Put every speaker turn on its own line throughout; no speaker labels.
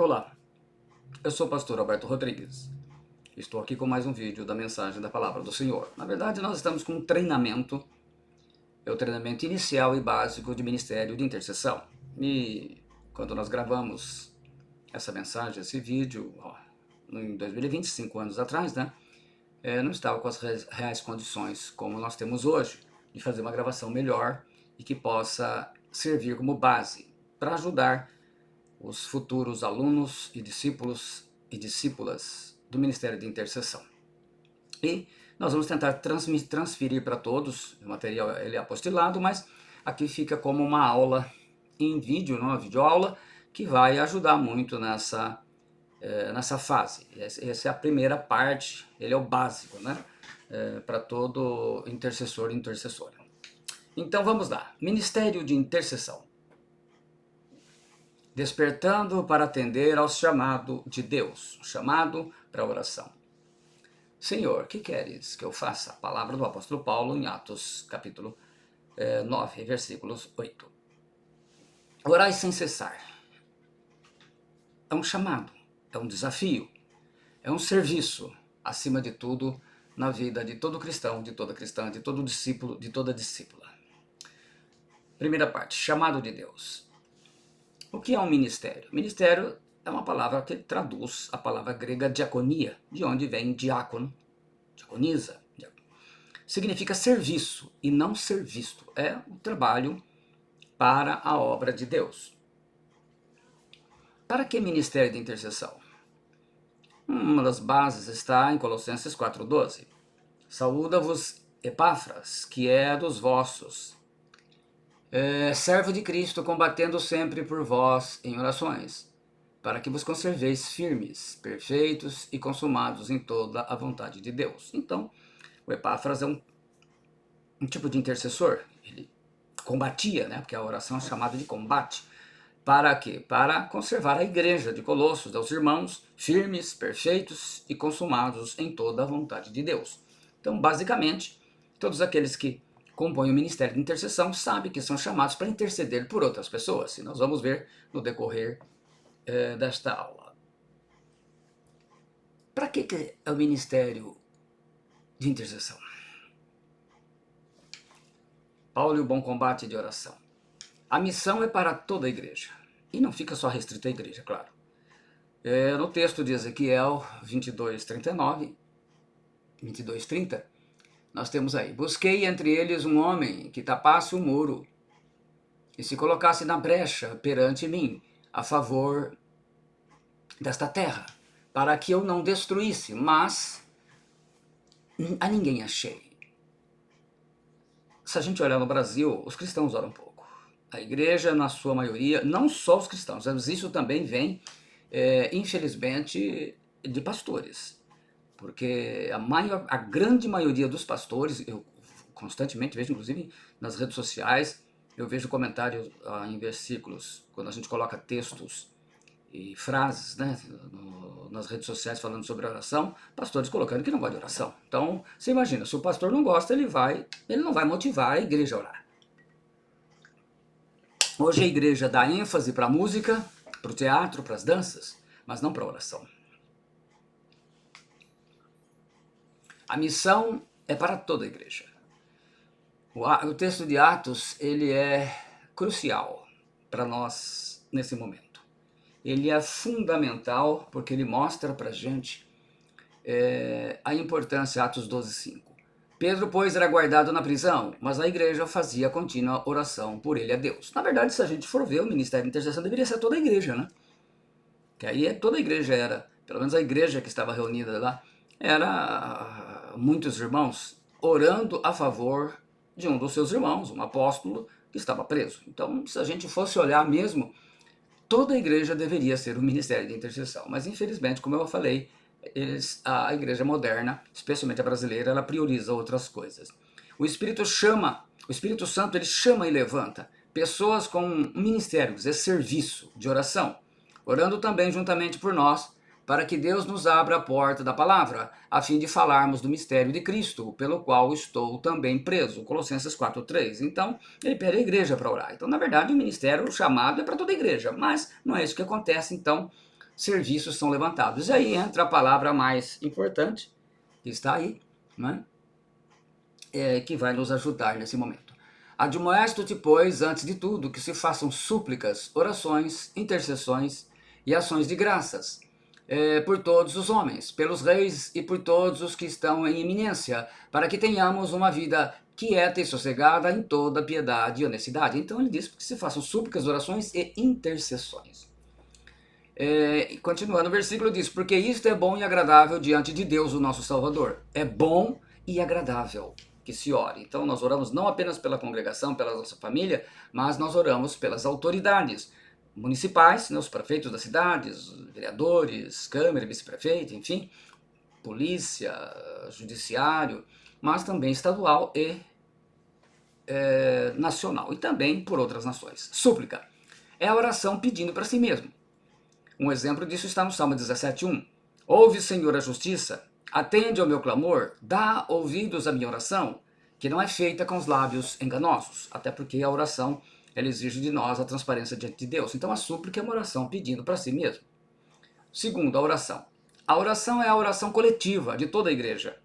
Olá, eu sou o pastor Alberto Rodrigues. Estou aqui com mais um vídeo da mensagem da Palavra do Senhor. Na verdade, nós estamos com um treinamento, é o treinamento inicial e básico de Ministério de Intercessão. E quando nós gravamos essa mensagem, esse vídeo, em 2020, 5 anos atrás, né? Não estava com as reais condições como nós temos hoje, de fazer uma gravação melhor e que possa servir como base para ajudar os futuros alunos e discípulos e discípulas do Ministério de Intercessão. E nós vamos tentar transferir para todos, o material ele é apostilado, mas aqui fica como uma aula em vídeo, uma videoaula, que vai ajudar muito nessa fase. Essa é a primeira parte, ele é o básico, né? Para todo intercessor e intercessora. Então vamos lá, Ministério de Intercessão. Despertando para atender ao chamado de Deus, chamado para a oração. Senhor, que queres que eu faça? A palavra do apóstolo Paulo em Atos, capítulo 9, versículos 8. Orai sem cessar. É um chamado, é um desafio, é um serviço, acima de tudo, na vida de todo cristão, de toda cristã, de todo discípulo, de toda discípula. Primeira parte, chamado de Deus. O que é um ministério? Ministério é uma palavra que traduz a palavra grega diaconia, de onde vem diácono, diaconisa. Significa serviço e não ser visto. É o trabalho para a obra de Deus. Para que ministério de intercessão? Uma das bases está em Colossenses 4,12. Saúda-vos Epáfras, que é dos vossos, servo de Cristo, combatendo sempre por vós em orações, para que vos conserveis firmes, perfeitos e consumados em toda a vontade de Deus. Então, o Epáfras é um tipo de intercessor. Ele combatia, né? Porque a oração é chamada de combate. Para quê? Para conservar a igreja de Colossos, os irmãos, firmes, perfeitos e consumados em toda a vontade de Deus. Então, basicamente, todos aqueles que compõem o ministério de intercessão sabem que são chamados para interceder por outras pessoas. E nós vamos ver no decorrer desta aula. Para que é o ministério de intercessão? Paulo e o bom combate de oração. A missão é para toda a igreja. E não fica só restrita à igreja, claro. No texto de Ezequiel 22:39, 22:30, nós temos aí: busquei entre eles um homem que tapasse o muro e se colocasse na brecha perante mim, a favor desta terra, para que eu não destruísse, mas a ninguém achei. Se a gente olhar no Brasil, os cristãos oram pouco. A igreja, na sua maioria, não só os cristãos, mas isso também vem, infelizmente, de pastores. Porque a grande maioria dos pastores, eu constantemente vejo, inclusive nas redes sociais, eu vejo comentários em versículos, quando a gente coloca textos e frases, né, nas redes sociais falando sobre oração, pastores colocando que não gosta de oração. Então, você imagina, se o pastor não gosta, ele não vai motivar a igreja a orar. Hoje a igreja dá ênfase para a música, para o teatro, para as danças, mas não para a oração. A missão é para toda a igreja. O texto de Atos, ele é crucial para nós nesse momento. Ele é fundamental porque ele mostra para a gente a importância, Atos 12:5. Pedro, pois, era guardado na prisão, mas a igreja fazia contínua oração por ele a Deus. Na verdade, se a gente for ver, o ministério de intercessão deveria ser toda a igreja, né? Que aí toda a igreja era, pelo menos a igreja que estava reunida lá, era muitos irmãos orando a favor de um dos seus irmãos, um apóstolo que estava preso. Então, se a gente fosse olhar mesmo, toda a igreja deveria ser o ministério de intercessão. Mas, infelizmente, como eu falei, a igreja moderna, especialmente a brasileira, ela prioriza outras coisas. O Espírito Santo, ele chama e levanta pessoas com ministérios, é serviço de oração, orando também juntamente por nós, para que Deus nos abra a porta da palavra, a fim de falarmos do mistério de Cristo, pelo qual estou também preso. Colossenses 4:3. Então, ele pede a igreja para orar. Então, na verdade, o ministério, o chamado é para toda a igreja, mas não é isso que acontece. Então, serviços são levantados. E aí entra a palavra mais importante, que está aí, né? Que vai nos ajudar nesse momento. Admoesto-te, pois, antes de tudo, que se façam súplicas, orações, intercessões e ações de graças por todos os homens, pelos reis e por todos os que estão em eminência, para que tenhamos uma vida quieta e sossegada em toda piedade e honestidade. Então ele diz que se façam súplicas, orações e intercessões. Continuando o versículo diz, porque isto é bom e agradável diante de Deus, o nosso Salvador. É bom e agradável que se ore. Então nós oramos não apenas pela congregação, pela nossa família, mas nós oramos pelas autoridades municipais, né, os prefeitos das cidades, vereadores, câmara, vice-prefeito, enfim, polícia, judiciário, mas também estadual e nacional, e também por outras nações. Súplica é a oração pedindo para si mesmo. Um exemplo disso está no Salmo 17:1. Ouve, Senhor, a justiça, atende ao meu clamor, dá ouvidos à minha oração, que não é feita com os lábios enganosos, até porque a oração ela exige de nós a transparência diante de Deus. Então a súplica é uma oração pedindo para si mesmo. Segundo, a oração. A oração é a oração coletiva de toda a igreja.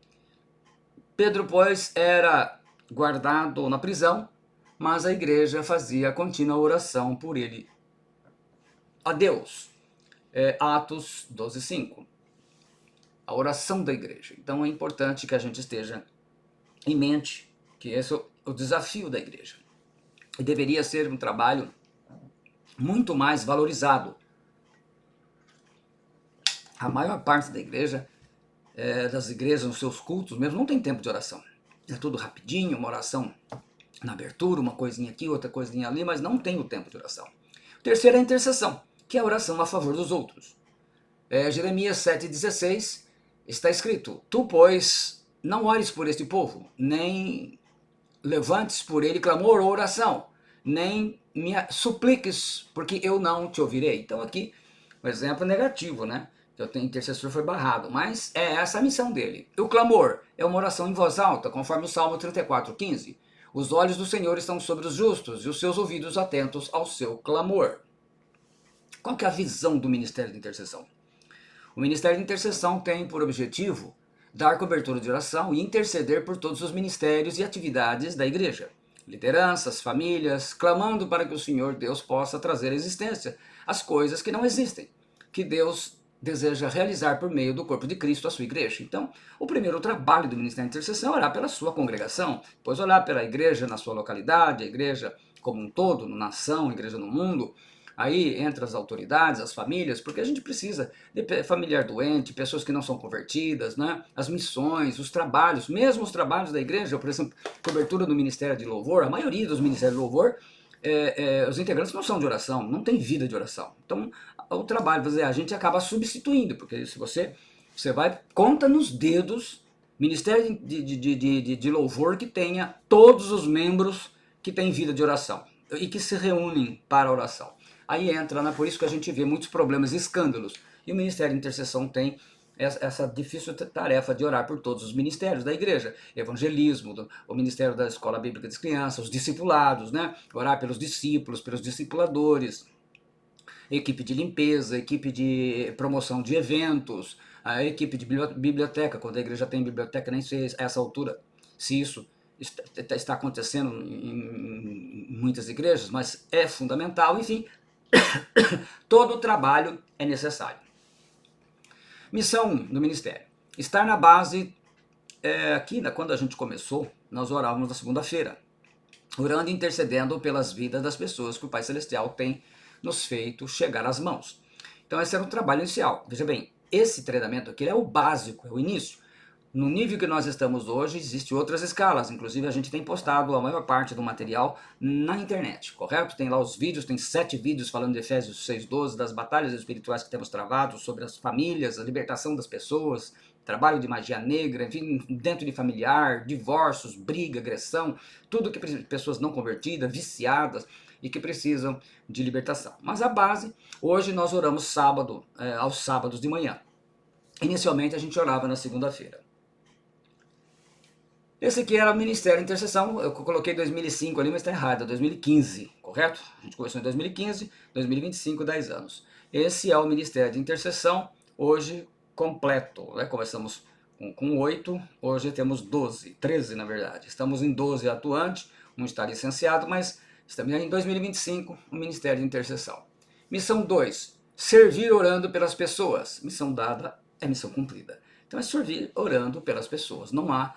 Pedro, pois, era guardado na prisão, mas a igreja fazia contínua oração por ele a Deus. Atos 12:5. A oração da igreja. Então é importante que a gente esteja em mente que esse é o desafio da igreja. E deveria ser um trabalho muito mais valorizado. A maior parte da igreja, das igrejas, nos seus cultos mesmo, não tem tempo de oração. É tudo rapidinho, uma oração na abertura, uma coisinha aqui, outra coisinha ali, mas não tem o tempo de oração. O terceiro é a intercessão, que é a oração a favor dos outros. Jeremias 7,16 está escrito, tu, pois, não ores por este povo, nem levantes por ele clamor ou oração, nem me supliques, porque eu não te ouvirei. Então aqui, um exemplo negativo, né? O intercessor foi barrado, mas é essa a missão dele. O clamor é uma oração em voz alta, conforme o Salmo 34:15. Os olhos do Senhor estão sobre os justos e os seus ouvidos atentos ao seu clamor. Qual que é a visão do Ministério de Intercessão? O Ministério de Intercessão tem por objetivo dar cobertura de oração e interceder por todos os ministérios e atividades da igreja. Lideranças, famílias, clamando para que o Senhor Deus possa trazer à existência as coisas que não existem, que Deus deseja realizar por meio do corpo de Cristo, a sua igreja. Então, o primeiro trabalho do Ministério de Intercessão é orar pela sua congregação, depois orar pela igreja na sua localidade, a igreja como um todo, na nação, a igreja no mundo. Aí entra as autoridades, as famílias, porque a gente precisa de familiar doente, pessoas que não são convertidas, né? As missões, os trabalhos, mesmo os trabalhos da igreja, por exemplo, cobertura do Ministério de Louvor, a maioria dos Ministérios de Louvor, os integrantes não são de oração, não tem vida de oração. Então, o trabalho, a gente acaba substituindo, porque se você vai, conta nos dedos, Ministério de Louvor que tenha todos os membros que têm vida de oração e que se reúnem para a oração. Aí entra, né, por isso que a gente vê muitos problemas e escândalos. E o Ministério de Intercessão tem essa difícil tarefa de orar por todos os ministérios da igreja. Evangelismo, o Ministério da Escola Bíblica das Crianças, os discipulados, né? Orar pelos discípulos, pelos discipuladores, equipe de limpeza, equipe de promoção de eventos, a equipe de biblioteca, quando a igreja tem biblioteca, nem sei a essa altura se isso está acontecendo em muitas igrejas, mas é fundamental, enfim. Todo o trabalho é necessário. Missão do ministério. Estar na base, aqui, quando a gente começou, nós orávamos na segunda-feira, orando e intercedendo pelas vidas das pessoas que o Pai Celestial tem nos feito chegar às mãos. Então esse era o trabalho inicial. Veja bem, esse treinamento aqui é o básico, é o início. No nível que nós estamos hoje, existem outras escalas. Inclusive, a gente tem postado a maior parte do material na internet, correto? Tem lá os vídeos, tem 7 vídeos falando de Efésios 6:12, das batalhas espirituais que temos travado, sobre as famílias, a libertação das pessoas, trabalho de magia negra, enfim, dentro de familiar, divórcios, briga, agressão, tudo que pessoas não convertidas, viciadas e que precisam de libertação. Mas a base, hoje nós oramos aos sábados de manhã. Inicialmente a gente orava na segunda-feira. Esse aqui era o Ministério de Intercessão, eu coloquei 2005 ali, mas está errado, é 2015, correto? A gente começou em 2015, 2025, 10 anos. Esse é o Ministério de Intercessão, hoje completo, né? Começamos com 8, hoje temos 12, 13 na verdade. Estamos em 12 atuantes, um está licenciado, mas estamos em 2025, o Ministério de Intercessão. Missão 2, servir orando pelas pessoas. Missão dada é missão cumprida. Então é servir orando pelas pessoas, não há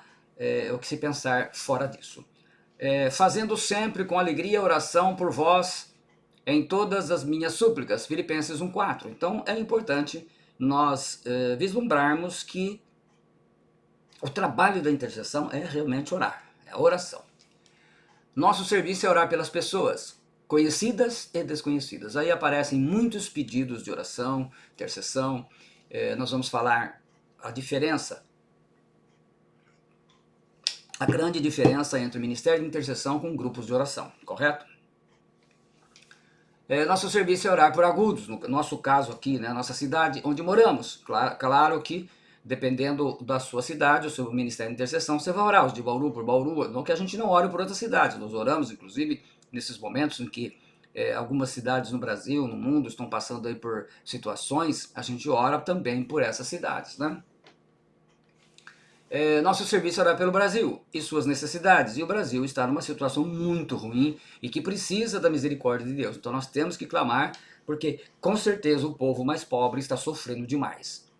o que se pensar fora disso. Fazendo sempre com alegria oração por vós em todas as minhas súplicas, Filipenses 1,4. Então é importante nós vislumbrarmos que o trabalho da intercessão é realmente orar, é a oração. Nosso serviço é orar pelas pessoas, conhecidas e desconhecidas. Aí aparecem muitos pedidos de oração, intercessão. Nós vamos falar a diferença, a grande diferença entre o Ministério de Intercessão com grupos de oração, correto? Nosso serviço é orar por agudos, no nosso caso aqui, né, nossa cidade onde moramos. Claro que, dependendo da sua cidade, o seu Ministério de Intercessão, você vai orar, os de Bauru por Bauru, não que a gente não ore por outras cidades, nós oramos, inclusive, nesses momentos em que algumas cidades no Brasil, no mundo, estão passando aí por situações, a gente ora também por essas cidades, né? Nosso serviço é orar pelo Brasil e suas necessidades, e o Brasil está numa situação muito ruim e que precisa da misericórdia de Deus. Então nós temos que clamar, porque com certeza o povo mais pobre está sofrendo demais.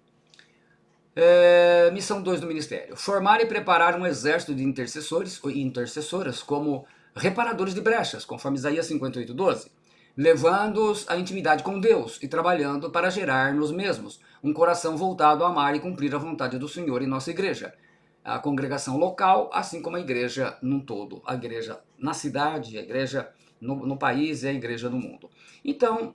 Missão 2 do Ministério: formar e preparar um exército de intercessores e intercessoras como reparadores de brechas, conforme Isaías 58:12, levando-os à intimidade com Deus e trabalhando para gerar nos mesmos um coração voltado a amar e cumprir a vontade do Senhor em nossa igreja, a congregação local, assim como a igreja num todo, a igreja na cidade, a igreja no país e a igreja no mundo. Então,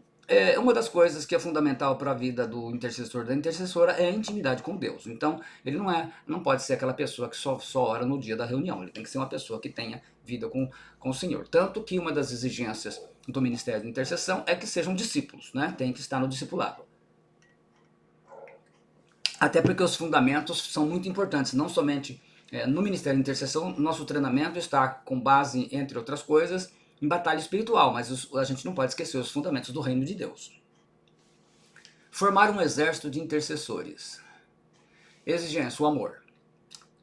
uma das coisas que é fundamental para a vida do intercessor, da intercessora, é a intimidade com Deus. Então, ele não pode ser aquela pessoa que só ora no dia da reunião, ele tem que ser uma pessoa que tenha vida com o Senhor. Tanto que uma das exigências do Ministério de Intercessão é que sejam discípulos, né? Tem que estar no discipulado. Até porque os fundamentos são muito importantes, não somente no Ministério de Intercessão, nosso treinamento está com base, entre outras coisas, em batalha espiritual, mas a gente não pode esquecer os fundamentos do reino de Deus. Formar um exército de intercessores. Exigência, o amor.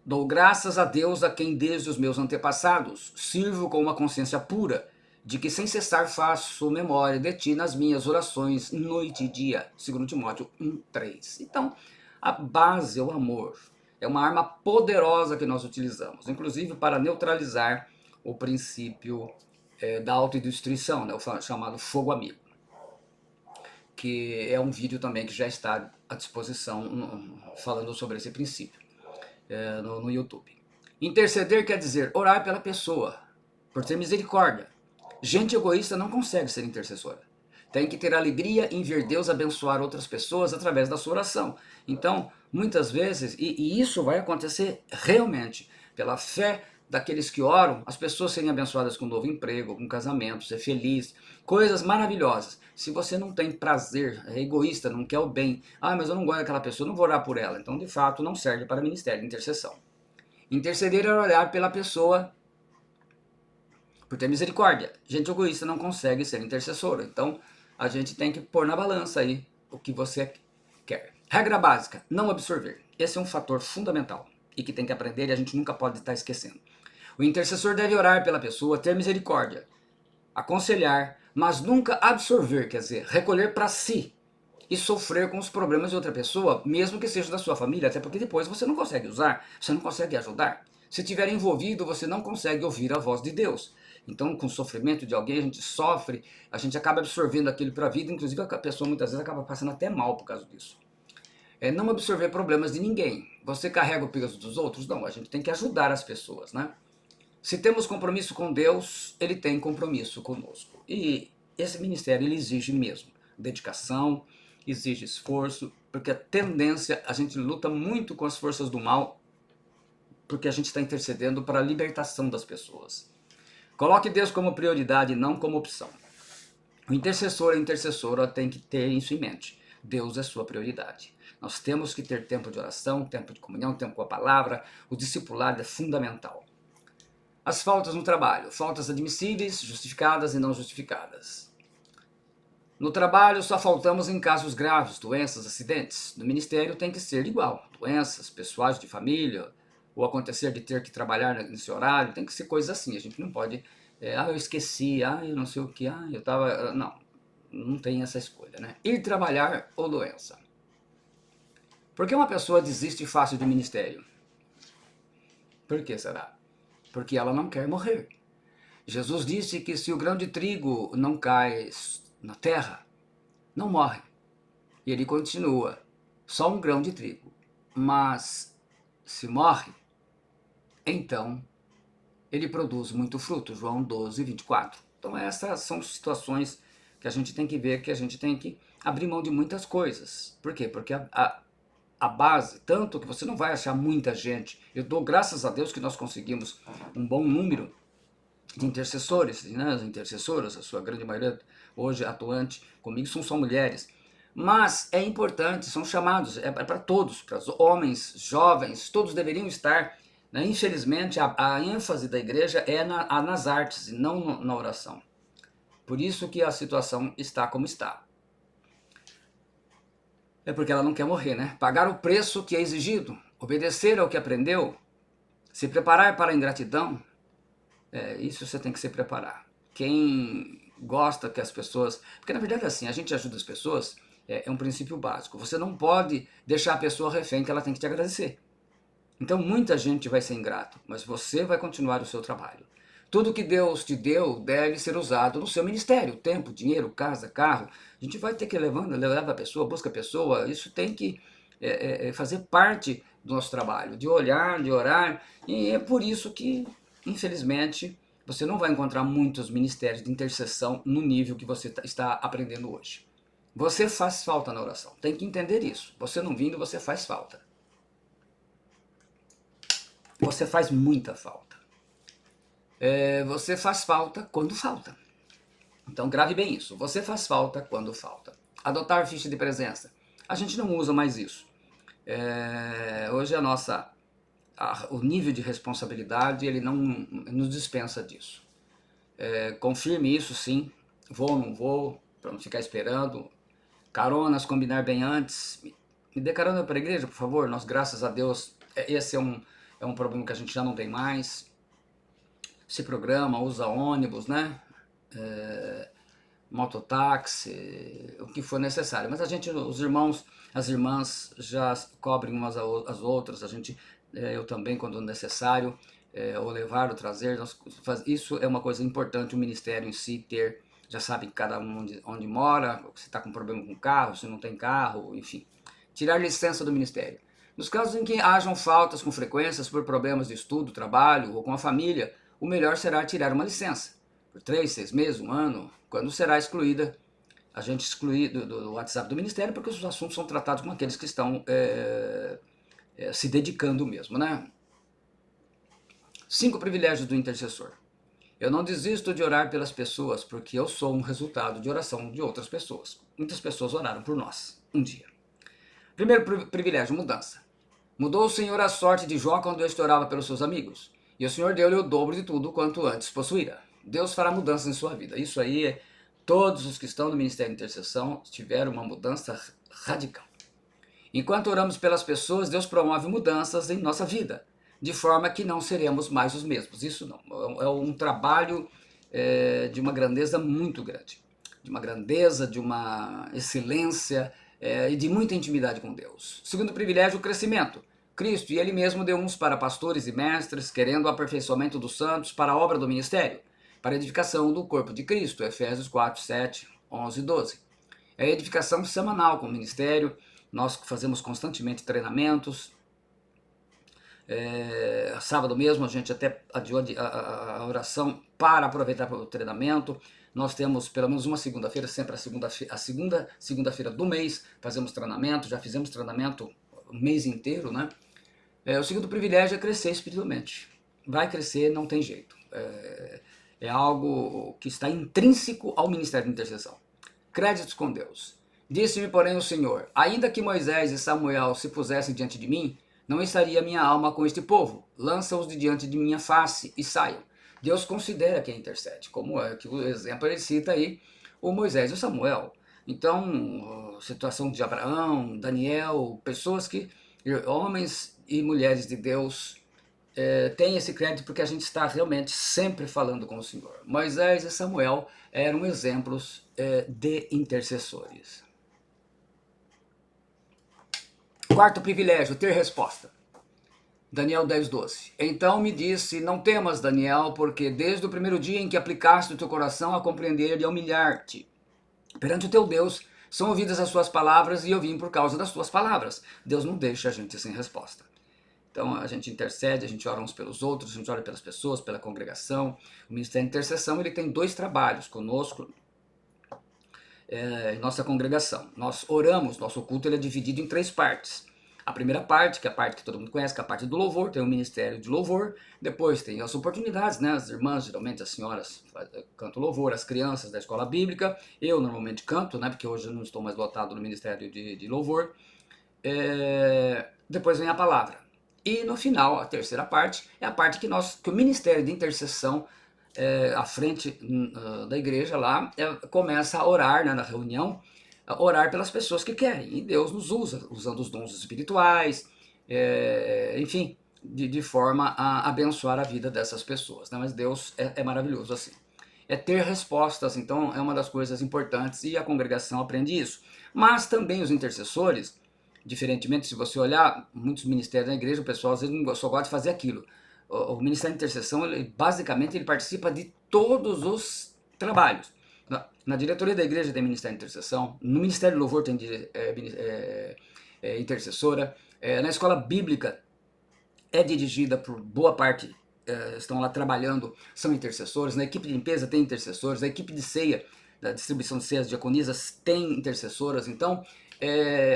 Dou graças a Deus, a quem desde os meus antepassados sirvo com uma consciência pura, de que sem cessar faço memória de ti nas minhas orações noite e dia. 2 Timóteo 1,3. Então, a base é o amor. É uma arma poderosa que nós utilizamos, inclusive para neutralizar o princípio da autodestruição, né, o chamado fogo amigo, que é um vídeo também que já está à disposição falando sobre esse princípio no YouTube. Interceder quer dizer orar pela pessoa, por ter misericórdia. Gente egoísta não consegue ser intercessora. Tem que ter alegria em ver Deus abençoar outras pessoas através da sua oração. Então, muitas vezes, e isso vai acontecer realmente, pela fé daqueles que oram, as pessoas serem abençoadas com um novo emprego, com um casamento, ser feliz, coisas maravilhosas. Se você não tem prazer, é egoísta, não quer o bem, mas eu não gosto daquela pessoa, não vou orar por ela. Então, de fato, não serve para ministério de intercessão. Interceder é orar pela pessoa por ter misericórdia. Gente egoísta não consegue ser intercessora. Então, a gente tem que pôr na balança aí o que você quer. Regra básica, não absorver. Esse é um fator fundamental e que tem que aprender e a gente nunca pode estar esquecendo. O intercessor deve orar pela pessoa, ter misericórdia, aconselhar, mas nunca absorver, quer dizer, recolher para si e sofrer com os problemas de outra pessoa, mesmo que seja da sua família, até porque depois você não consegue usar, você não consegue ajudar. Se estiver envolvido, você não consegue ouvir a voz de Deus. Então, com o sofrimento de alguém, a gente sofre, a gente acaba absorvendo aquilo para a vida, inclusive a pessoa muitas vezes acaba passando até mal por causa disso. Não absorver problemas de ninguém. Você carrega o peso dos outros? Não, a gente tem que ajudar as pessoas, né? Se temos compromisso com Deus, Ele tem compromisso conosco. E esse ministério, ele exige mesmo dedicação, exige esforço, porque a tendência, a gente luta muito com as forças do mal, porque a gente está intercedendo para a libertação das pessoas. Coloque Deus como prioridade, não como opção. O intercessor e a intercessora tem que ter isso em mente. Deus é sua prioridade. Nós temos que ter tempo de oração, tempo de comunhão, tempo com a palavra. O discipulado é fundamental. As faltas no trabalho, faltas admissíveis, justificadas e não justificadas. No trabalho só faltamos em casos graves, doenças, acidentes. No ministério tem que ser igual, doenças, pessoais de família, ou acontecer de ter que trabalhar nesse horário, tem que ser coisa assim, a gente não pode, eu esqueci, eu não sei o que, eu tava, não tem essa escolha, né? Ir trabalhar ou doença. Por que uma pessoa desiste fácil do ministério? Por que será? Porque ela não quer morrer. Jesus disse que se o grão de trigo não cai na terra, não morre. E ele continua, só um grão de trigo. Mas se morre, então ele produz muito fruto. João 12, 24. Então essas são situações que a gente tem que ver, que a gente tem que abrir mão de muitas coisas. Por quê? Porque a base, tanto que você não vai achar muita gente. Eu dou graças a Deus que nós conseguimos um bom número de intercessores, né? As intercessoras, a sua grande maioria hoje atuante comigo são só mulheres. Mas é importante, são chamados, é para todos, para os homens, jovens, todos deveriam estar, né? Infelizmente, a ênfase da igreja é nas artes e não na oração. Por isso que a situação está como está. É porque ela não quer morrer, né? Pagar o preço que é exigido, obedecer ao que aprendeu, se preparar para a ingratidão, isso você tem que se preparar. Quem gosta que as pessoas... Porque na verdade assim, a gente ajuda as pessoas, é um princípio básico. Você não pode deixar a pessoa refém, que ela tem que te agradecer. Então muita gente vai ser ingrato, mas você vai continuar o seu trabalho. Tudo que Deus te deu deve ser usado no seu ministério. Tempo, dinheiro, casa, carro. A gente vai ter que leva a pessoa, busca a pessoa. Isso tem que fazer parte do nosso trabalho. De olhar, de orar. E é por isso que, infelizmente, você não vai encontrar muitos ministérios de intercessão no nível que você está aprendendo hoje. Você faz falta na oração. Tem que entender isso. Você não vindo, você faz falta. Você faz muita falta. Você faz falta quando falta. Então grave bem isso. Você faz falta quando falta. Adotar ficha de presença. A gente não usa mais isso. Hoje o nível de responsabilidade, ele não nos dispensa disso. Confirme isso sim. Vou ou não vou, para não ficar esperando. Caronas, combinar bem antes. Me dê carona para a igreja, por favor. Nós, graças a Deus, esse é um problema que a gente já não tem mais. Se programa, usa ônibus, né? Mototáxi, o que for necessário. Mas os irmãos, as irmãs já cobrem umas as outras. Eu também, quando necessário, ou levar ou trazer. Isso é uma coisa importante, o ministério em si ter. Já sabe cada um onde mora, se está com problema com carro, se não tem carro, enfim. Tirar licença do ministério. Nos casos em que hajam faltas com frequências por problemas de estudo, trabalho ou com a família, o melhor será tirar uma licença. Por 3, 6 meses, 1 ano, quando será excluída, a gente exclui do WhatsApp do Ministério, porque os assuntos são tratados com aqueles que estão se dedicando mesmo, né? 5 privilégios do intercessor. Eu não desisto de orar pelas pessoas, porque eu sou um resultado de oração de outras pessoas. Muitas pessoas oraram por nós, um dia. Primeiro privilégio, mudança. Mudou o Senhor a sorte de Jó quando este orava pelos seus amigos. E o Senhor deu-lhe o dobro de tudo quanto antes possuíra. Deus fará mudanças em sua vida. Isso aí, todos os que estão no Ministério de Intercessão tiveram uma mudança radical. Enquanto oramos pelas pessoas, Deus promove mudanças em nossa vida, de forma que não seremos mais os mesmos. Isso não, é um trabalho de uma grandeza muito grande, de uma grandeza, de uma excelência e de muita intimidade com Deus. Segundo privilégio, o crescimento. Cristo e Ele mesmo deu uns para pastores e mestres, querendo o aperfeiçoamento dos santos para a obra do ministério, para a edificação do corpo de Cristo, Efésios 4, 7, 11 e 12. É a edificação semanal com o ministério, nós fazemos constantemente treinamentos. Sábado mesmo a gente até adiou a oração para aproveitar para o treinamento. Nós temos pelo menos uma segunda-feira, sempre a segunda segunda-feira do mês, fazemos treinamento, já fizemos treinamento o mês inteiro, né? O segundo privilégio é crescer espiritualmente. Vai crescer, não tem jeito. É algo que está intrínseco ao Ministério de Intercessão. Créditos com Deus. Disse-me, porém, o Senhor: ainda que Moisés e Samuel se pusessem diante de mim, não estaria minha alma com este povo. Lança-os de diante de minha face e saiam. Deus considera quem intercede, como é que o exemplo ele cita aí o Moisés e o Samuel. Então, situação de Abraão, Daniel, pessoas que, homens e mulheres de Deus, tem esse crédito porque a gente está realmente sempre falando com o Senhor. Moisés e Samuel eram exemplos de intercessores. Quarto privilégio, ter resposta. Daniel 10:12. Então me disse, não temas, Daniel, porque desde o primeiro dia em que aplicaste o teu coração a compreender e a humilhar-te perante o teu Deus, são ouvidas as suas palavras e eu vim por causa das tuas palavras. Deus não deixa a gente sem resposta. Então a gente intercede, a gente ora uns pelos outros, a gente ora pelas pessoas, pela congregação. O Ministério de Intercessão ele tem 2 trabalhos conosco, em nossa congregação. Nós oramos, nosso culto ele é dividido em 3 partes. A primeira parte, que é a parte que todo mundo conhece, que é a parte do louvor, tem o ministério de louvor. Depois tem as oportunidades, né? As irmãs, geralmente as senhoras cantam louvor, as crianças da escola bíblica. Eu normalmente canto, né? Porque hoje eu não estou mais lotado no ministério de louvor. Depois vem a palavra. E no final, a terceira parte, é a parte que o Ministério de Intercessão, à frente da igreja lá, começa a orar, né, na reunião, a orar pelas pessoas que querem. E Deus nos usa, usando os dons espirituais, enfim, de forma a abençoar a vida dessas pessoas. Né? Mas Deus é maravilhoso assim. É ter respostas, então é uma das coisas importantes e a congregação aprende isso. Mas também os intercessores, diferentemente, se você olhar muitos ministérios da igreja, o pessoal às vezes só gosta de fazer aquilo. O Ministério de Intercessão, basicamente, ele participa de todos os trabalhos. Na diretoria da igreja tem Ministério de Intercessão, no Ministério do Louvor tem intercessora, na escola bíblica é dirigida por boa parte, estão lá trabalhando, são intercessores, na equipe de limpeza tem intercessores, na equipe de ceia, da distribuição de ceias diaconisas tem intercessoras, então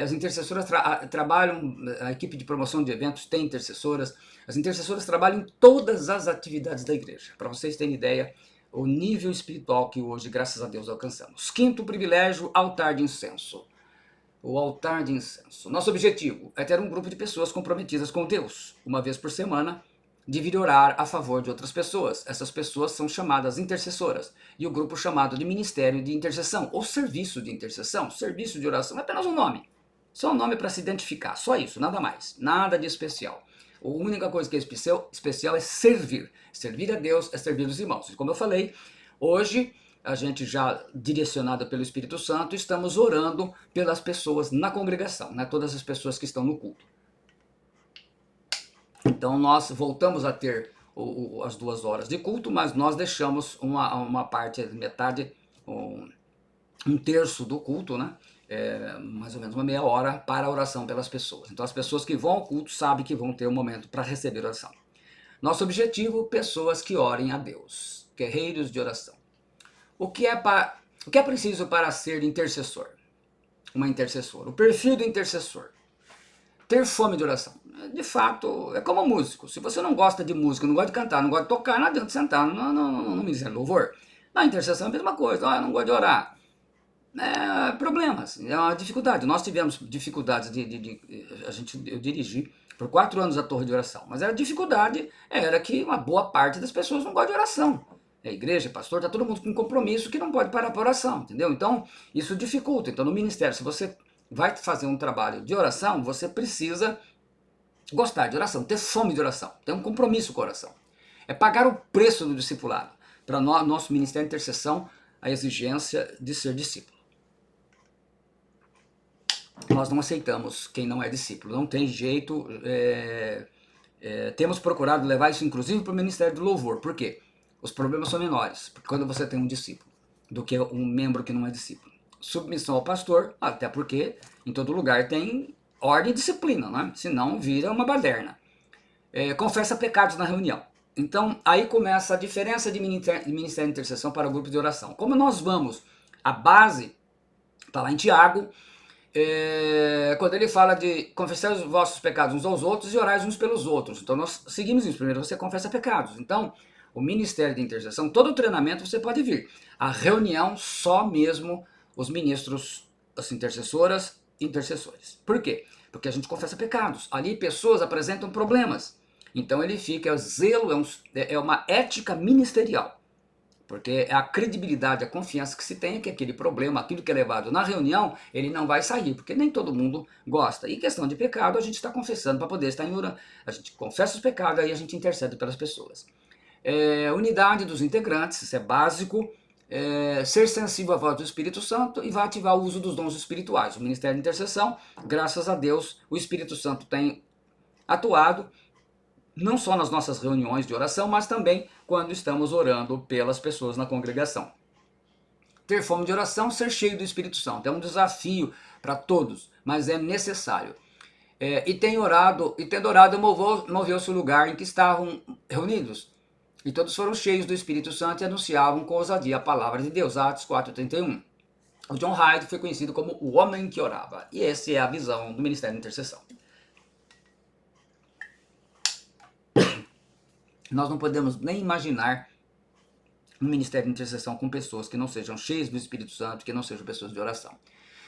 as intercessoras trabalham, a equipe de promoção de eventos tem intercessoras, as intercessoras trabalham em todas as atividades da igreja, para vocês terem ideia, o nível espiritual que hoje, graças a Deus, alcançamos. Quinto privilégio, altar de incenso. O altar de incenso. Nosso objetivo é ter um grupo de pessoas comprometidas com Deus, uma vez por semana, de vir orar a favor de outras pessoas. Essas pessoas são chamadas intercessoras. E o grupo chamado de Ministério de Intercessão, ou Serviço de Intercessão, Serviço de Oração, é apenas um nome. Só um nome para se identificar, só isso, nada mais, nada de especial. A única coisa que é especial é servir. Servir a Deus é servir os irmãos. E como eu falei, hoje, a gente já direcionado pelo Espírito Santo, estamos orando pelas pessoas na congregação, né? Todas as pessoas que estão no culto. Então nós voltamos a ter as 2 horas de culto, mas nós deixamos uma parte, metade, um terço do culto, né? Mais ou menos uma meia hora para a oração pelas pessoas. Então as pessoas que vão ao culto sabem que vão ter um momento para receber oração. Nosso objetivo, pessoas que orem a Deus, guerreiros de oração. O que é preciso para ser intercessor? Uma intercessora. O perfil do intercessor. Ter fome de oração. De fato, é como músico. Se você não gosta de música, não gosta de cantar, não gosta de tocar, não adianta sentar no ministério de louvor. Na intercessão é a mesma coisa. Eu não gosto de orar. Problemas, é uma dificuldade. Nós tivemos dificuldades eu dirigi por 4 anos a torre de oração, mas a dificuldade era que uma boa parte das pessoas não gosta de oração. A igreja, pastor, está todo mundo com compromisso que não pode parar para oração, entendeu? Então, isso dificulta. Então, no ministério, se você vai fazer um trabalho de oração, você precisa gostar de oração, ter fome de oração, ter um compromisso com a oração. É pagar o preço do discipulado. Para nosso ministério de intercessão, a exigência de ser discípulo. Nós não aceitamos quem não é discípulo, não tem jeito. Temos procurado levar isso inclusive para o Ministério do Louvor. Por quê? Os problemas são menores quando você tem um discípulo do que um membro que não é discípulo. Submissão ao pastor, até porque em todo lugar tem ordem e disciplina, né? Senão vira uma baderna. Confessa pecados na reunião. Então aí começa a diferença de Ministério de Intercessão para o grupo de oração. Como nós vamos, a base está lá em Tiago, quando ele fala de confessar os vossos pecados uns aos outros e orar uns pelos outros. Então nós seguimos isso. Primeiro você confessa pecados. Então o Ministério de Intercessão, todo o treinamento você pode vir. A reunião só mesmo os ministros as intercessoras e intercessores. Por quê? Porque a gente confessa pecados. Ali pessoas apresentam problemas. Então ele fica, zelo é uma ética ministerial. Porque é a credibilidade, a confiança que se tem que aquele problema, aquilo que é levado na reunião, ele não vai sair, porque nem todo mundo gosta. E questão de pecado, a gente está confessando para poder estar em oração. A gente confessa os pecados, aí a gente intercede pelas pessoas. Unidade dos integrantes, isso é básico. Ser sensível à voz do Espírito Santo e vai ativar o uso dos dons espirituais. O Ministério de Intercessão, graças a Deus, o Espírito Santo tem atuado, não só nas nossas reuniões de oração, mas também quando estamos orando pelas pessoas na congregação. Ter fome de oração, ser cheio do Espírito Santo. É um desafio para todos, mas é necessário. E tendo orado, moveu-se o lugar em que estavam reunidos. E todos foram cheios do Espírito Santo e anunciavam com ousadia a palavra de Deus. Atos 4:31. O John Hyde foi conhecido como o homem que orava. E essa é a visão do Ministério de Intercessão. Nós não podemos nem imaginar um ministério de intercessão com pessoas que não sejam cheias do Espírito Santo, que não sejam pessoas de oração.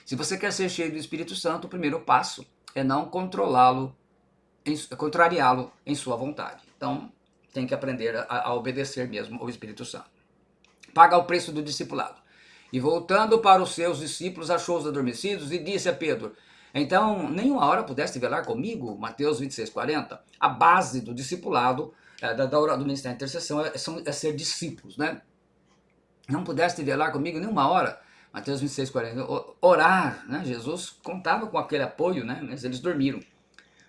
Se você quer ser cheio do Espírito Santo, o primeiro passo é não contrariá-lo em sua vontade. Então, tem que aprender a obedecer mesmo ao Espírito Santo. Paga o preço do discipulado. E voltando para os seus discípulos, achou-os adormecidos e disse a Pedro: então, nenhuma hora pudeste velar comigo? Mateus 26:40. A base do discipulado, do Ministério de Intercessão, é ser discípulos, né? Não pudeste velar comigo nenhuma hora? Mateus 26:40. Orar, né? Jesus contava com aquele apoio, né? Mas eles dormiram.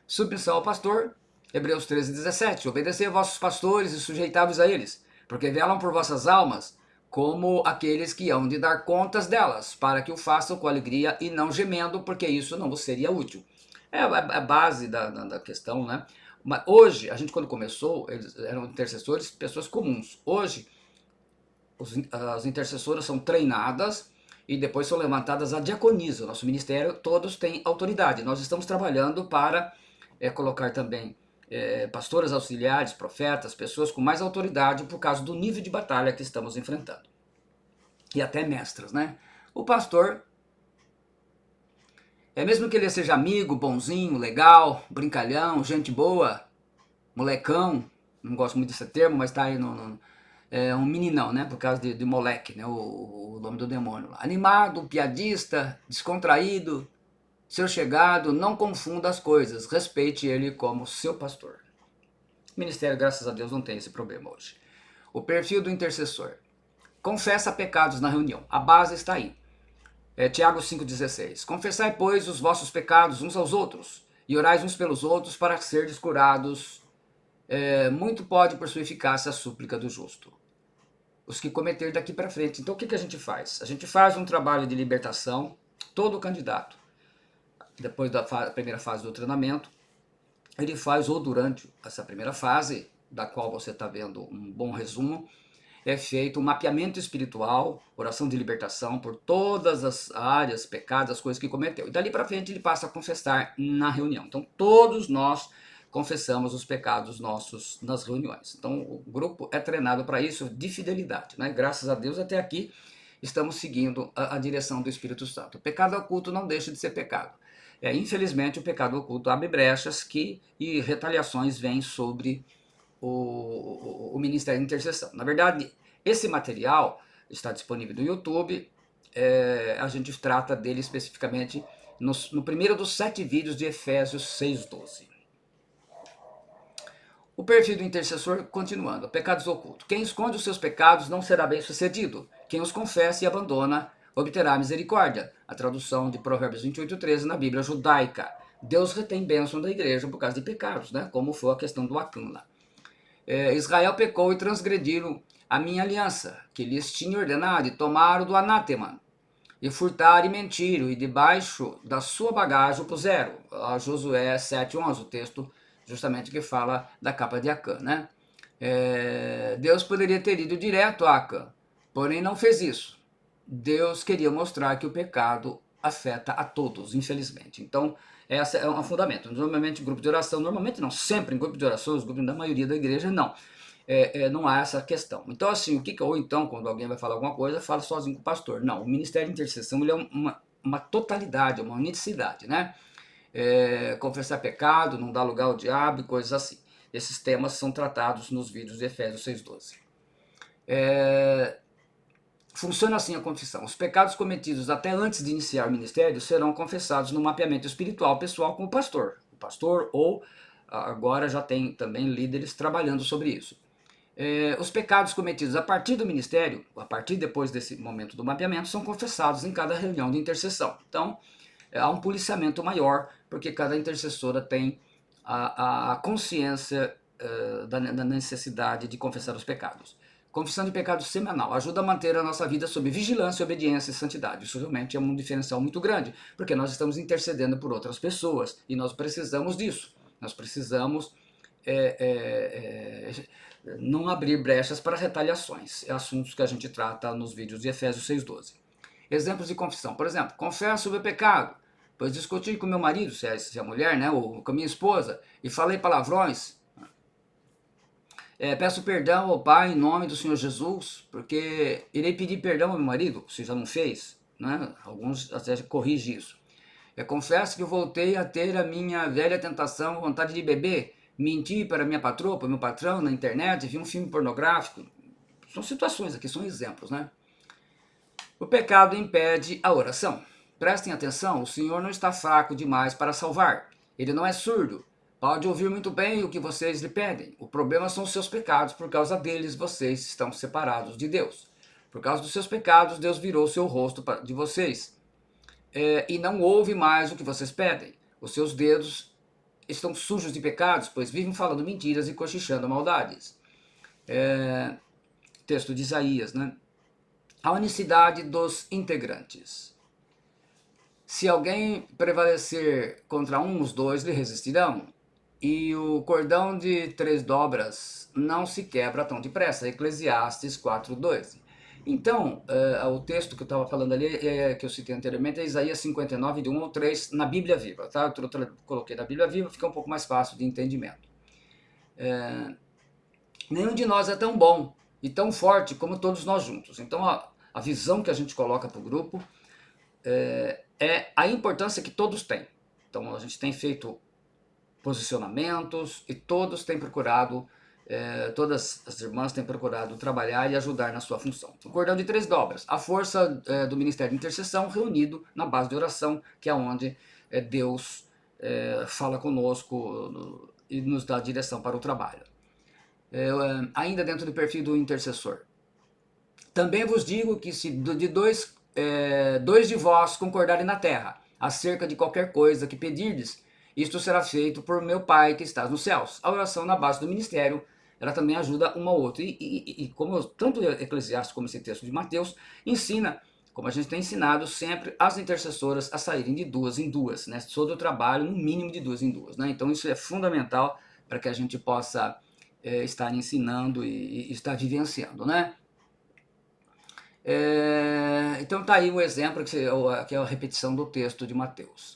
Submissão ao pastor, Hebreus 13:17. Obedecei a vossos pastores e sujeitai-vos a eles, porque velam por vossas almas, como aqueles que hão de dar contas delas, para que o façam com alegria e não gemendo, porque isso não vos seria útil. É a base da questão, né? Mas hoje, a gente quando começou, eles eram intercessores, pessoas comuns. Hoje, as intercessoras são treinadas e depois são levantadas a diaconisa. Nosso ministério, todos têm autoridade. Nós estamos trabalhando para colocar também pastoras auxiliares, profetas, pessoas com mais autoridade por causa do nível de batalha que estamos enfrentando. E até mestras, né? O pastor, mesmo que ele seja amigo, bonzinho, legal, brincalhão, gente boa, molecão, não gosto muito desse termo, mas tá aí um meninão, né? Por causa de moleque, né? O nome do demônio lá. Animado, piadista, descontraído, seu chegado, não confunda as coisas, respeite ele como seu pastor. O ministério, graças a Deus, não tem esse problema hoje. O perfil do intercessor. Confessa pecados na reunião. A base está aí. Tiago 5,16. Confessai, pois, os vossos pecados uns aos outros, e orais uns pelos outros para serdes curados. Muito pode por sua eficácia a súplica do justo. Os que cometer daqui para frente. Então o que a gente faz? A gente faz um trabalho de libertação, todo candidato, depois da primeira fase do treinamento, ele faz, ou durante essa primeira fase, da qual você está vendo um bom resumo, é feito um mapeamento espiritual, oração de libertação por todas as áreas, pecados, as coisas que cometeu. E dali para frente ele passa a confessar na reunião. Então todos nós confessamos os pecados nossos nas reuniões. Então o grupo é treinado para isso, de fidelidade, né? Graças a Deus até aqui estamos seguindo a direção do Espírito Santo. O pecado oculto não deixa de ser pecado. Infelizmente o pecado oculto abre brechas e retaliações vêm sobre o Ministério de Intercessão. Na verdade, esse material está disponível no YouTube. A gente trata dele especificamente no primeiro dos 7 vídeos de Efésios 6:12. O perfil do intercessor, continuando. Pecados ocultos. Quem esconde os seus pecados não será bem sucedido. Quem os confessa e abandona obterá misericórdia. A tradução de Provérbios 28:13 na Bíblia judaica. Deus retém bênção da igreja por causa de pecados, né? Como foi a questão do Acã lá. Israel pecou e transgrediram a minha aliança, que lhes tinha ordenado, e tomaram do anátema, e furtaram e mentiram, e debaixo da sua bagagem o puseram. A Josué 7:11, o texto justamente que fala da capa de Acã, né? Deus poderia ter ido direto a Acã, porém não fez isso. Deus queria mostrar que o pecado afeta a todos, infelizmente. Então, esse é um fundamento. Normalmente, grupo de oração, normalmente não, sempre em grupo de orações, grupo da maioria da igreja, não. Não há essa questão. Então, assim, ou então, quando alguém vai falar alguma coisa, fala sozinho com o pastor. Não, o Ministério de Intercessão ele é uma totalidade, uma unicidade, né? Confessar pecado, não dar lugar ao diabo e coisas assim. Esses temas são tratados nos vídeos de Efésios 6,12. Funciona assim a confissão. Os pecados cometidos até antes de iniciar o ministério serão confessados no mapeamento espiritual pessoal com o pastor. O pastor ou agora já tem também líderes trabalhando sobre isso. Os pecados cometidos a partir do ministério, a partir depois desse momento do mapeamento, são confessados em cada reunião de intercessão. Então, há um policiamento maior, porque cada intercessora tem a consciência da necessidade de confessar os pecados. Confissão de pecado semanal ajuda a manter a nossa vida sob vigilância, obediência e santidade. Isso realmente é um diferencial muito grande, porque nós estamos intercedendo por outras pessoas e nós precisamos disso. Nós precisamos não abrir brechas para retaliações. Assuntos que a gente trata nos vídeos de Efésios 6,12. Exemplos de confissão. Por exemplo, confesso o meu pecado, pois discuti com meu marido, se é mulher, né, ou com a minha esposa, e falei palavrões. Peço perdão ao Pai em nome do Senhor Jesus, porque irei pedir perdão ao meu marido, se já não fez, né? Alguns até corrigem isso. Confesso que eu voltei a ter a minha velha tentação, vontade de beber, menti para minha patroa, para meu patrão na internet, vi um filme pornográfico. São situações aqui, são exemplos, né? O pecado impede a oração. Prestem atenção, o Senhor não está fraco demais para salvar. Ele não é surdo. Pode ouvir muito bem o que vocês lhe pedem. O problema são os seus pecados, por causa deles vocês estão separados de Deus. Por causa dos seus pecados, Deus virou seu rosto de vocês. E não ouve mais o que vocês pedem. Os seus dedos estão sujos de pecados, pois vivem falando mentiras e cochichando maldades. Texto de Isaías, né? A unicidade dos integrantes. Se alguém prevalecer contra um, os dois lhe resistirão. E o cordão de 3 dobras não se quebra tão depressa. Eclesiastes 4:12. Então, o texto que eu estava falando ali, que eu citei anteriormente, é Isaías 59, de 1 ao 3, na Bíblia Viva. Tá? Eu coloquei na Bíblia Viva, fica um pouco mais fácil de entendimento. Nenhum de nós é tão bom e tão forte como todos nós juntos. Então, a visão que a gente coloca para o grupo é a importância que todos têm. Então, a gente tem feito posicionamentos e todos têm procurado, todas as irmãs têm procurado trabalhar e ajudar na sua função. O cordão de 3 dobras, a força do Ministério de Intercessão reunido na base de oração, que é onde Deus fala conosco e nos dá direção para o trabalho. Ainda dentro do perfil do intercessor. Também vos digo que se de dois de vós concordarem na terra acerca de qualquer coisa que pedirdes, isto será feito por meu Pai que está nos céus. A oração na base do ministério, ela também ajuda um ao outro. E como tanto Eclesiastes como esse texto de Mateus ensina, como a gente tem ensinado sempre, as intercessoras a saírem de 2 em 2, né? Todo o trabalho no mínimo de 2 em 2, né? Então isso é fundamental para que a gente possa estar ensinando e estar vivenciando, né? Então tá aí o exemplo que é a repetição do texto de Mateus.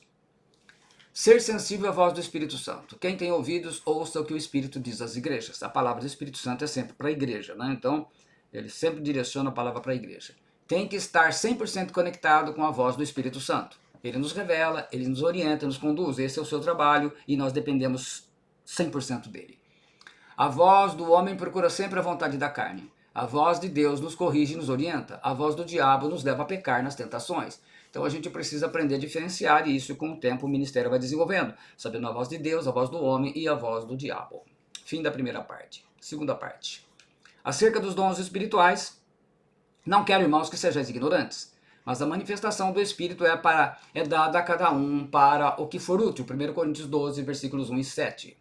Ser sensível à voz do Espírito Santo. Quem tem ouvidos, ouça o que o Espírito diz às igrejas. A palavra do Espírito Santo é sempre para a igreja, né? Então, ele sempre direciona a palavra para a igreja. Tem que estar 100% conectado com a voz do Espírito Santo. Ele nos revela, ele nos orienta, nos conduz. Esse é o seu trabalho e nós dependemos 100% dele. A voz do homem procura sempre a vontade da carne. A voz de Deus nos corrige e nos orienta. A voz do diabo nos leva a pecar nas tentações. Então a gente precisa aprender a diferenciar e isso com o tempo o ministério vai desenvolvendo, sabendo a voz de Deus, a voz do homem e a voz do diabo. Fim da primeira parte. Segunda parte. Acerca dos dons espirituais, não quero, irmãos, que sejais ignorantes, mas a manifestação do Espírito é dada a cada um para o que for útil. 1 Coríntios 12, versículos 1 e 7.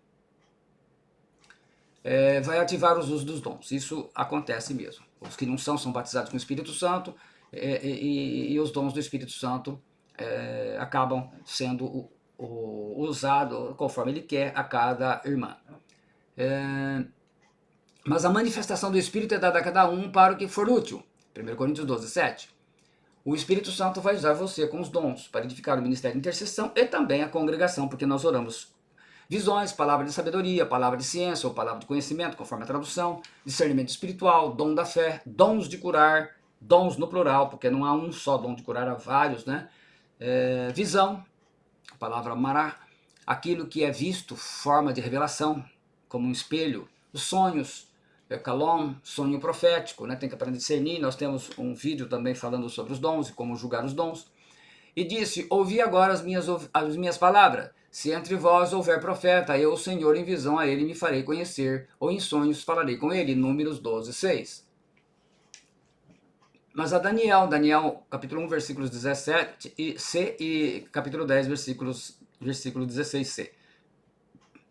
Vai ativar os usos dos dons. Isso acontece mesmo. Os que não são batizados com o Espírito Santo, e os dons do Espírito Santo acabam sendo usados conforme ele quer a cada irmã. Mas a manifestação do Espírito é dada a cada um para o que for útil. 1 Coríntios 12, 7. O Espírito Santo vai usar você com os dons para edificar o ministério de intercessão e também a congregação, porque nós oramos visões, palavra de sabedoria, palavra de ciência ou palavra de conhecimento, conforme a tradução, discernimento espiritual, dom da fé, dons de curar, dons no plural, porque não há um só dom de curar, há vários, né? visão, a palavra mará, aquilo que é visto, forma de revelação, como um espelho, os sonhos, kalom, sonho profético, né? Tem que aprender a discernir. Nós temos um vídeo também falando sobre os dons e como julgar os dons. E disse, ouvi agora as minhas palavras, se entre vós houver profeta, eu, o Senhor, em visão a ele me farei conhecer, ou em sonhos falarei com ele. Números 12, 6. Mas a Daniel capítulo 1, versículos 17 C e capítulo 10, versículo 16c.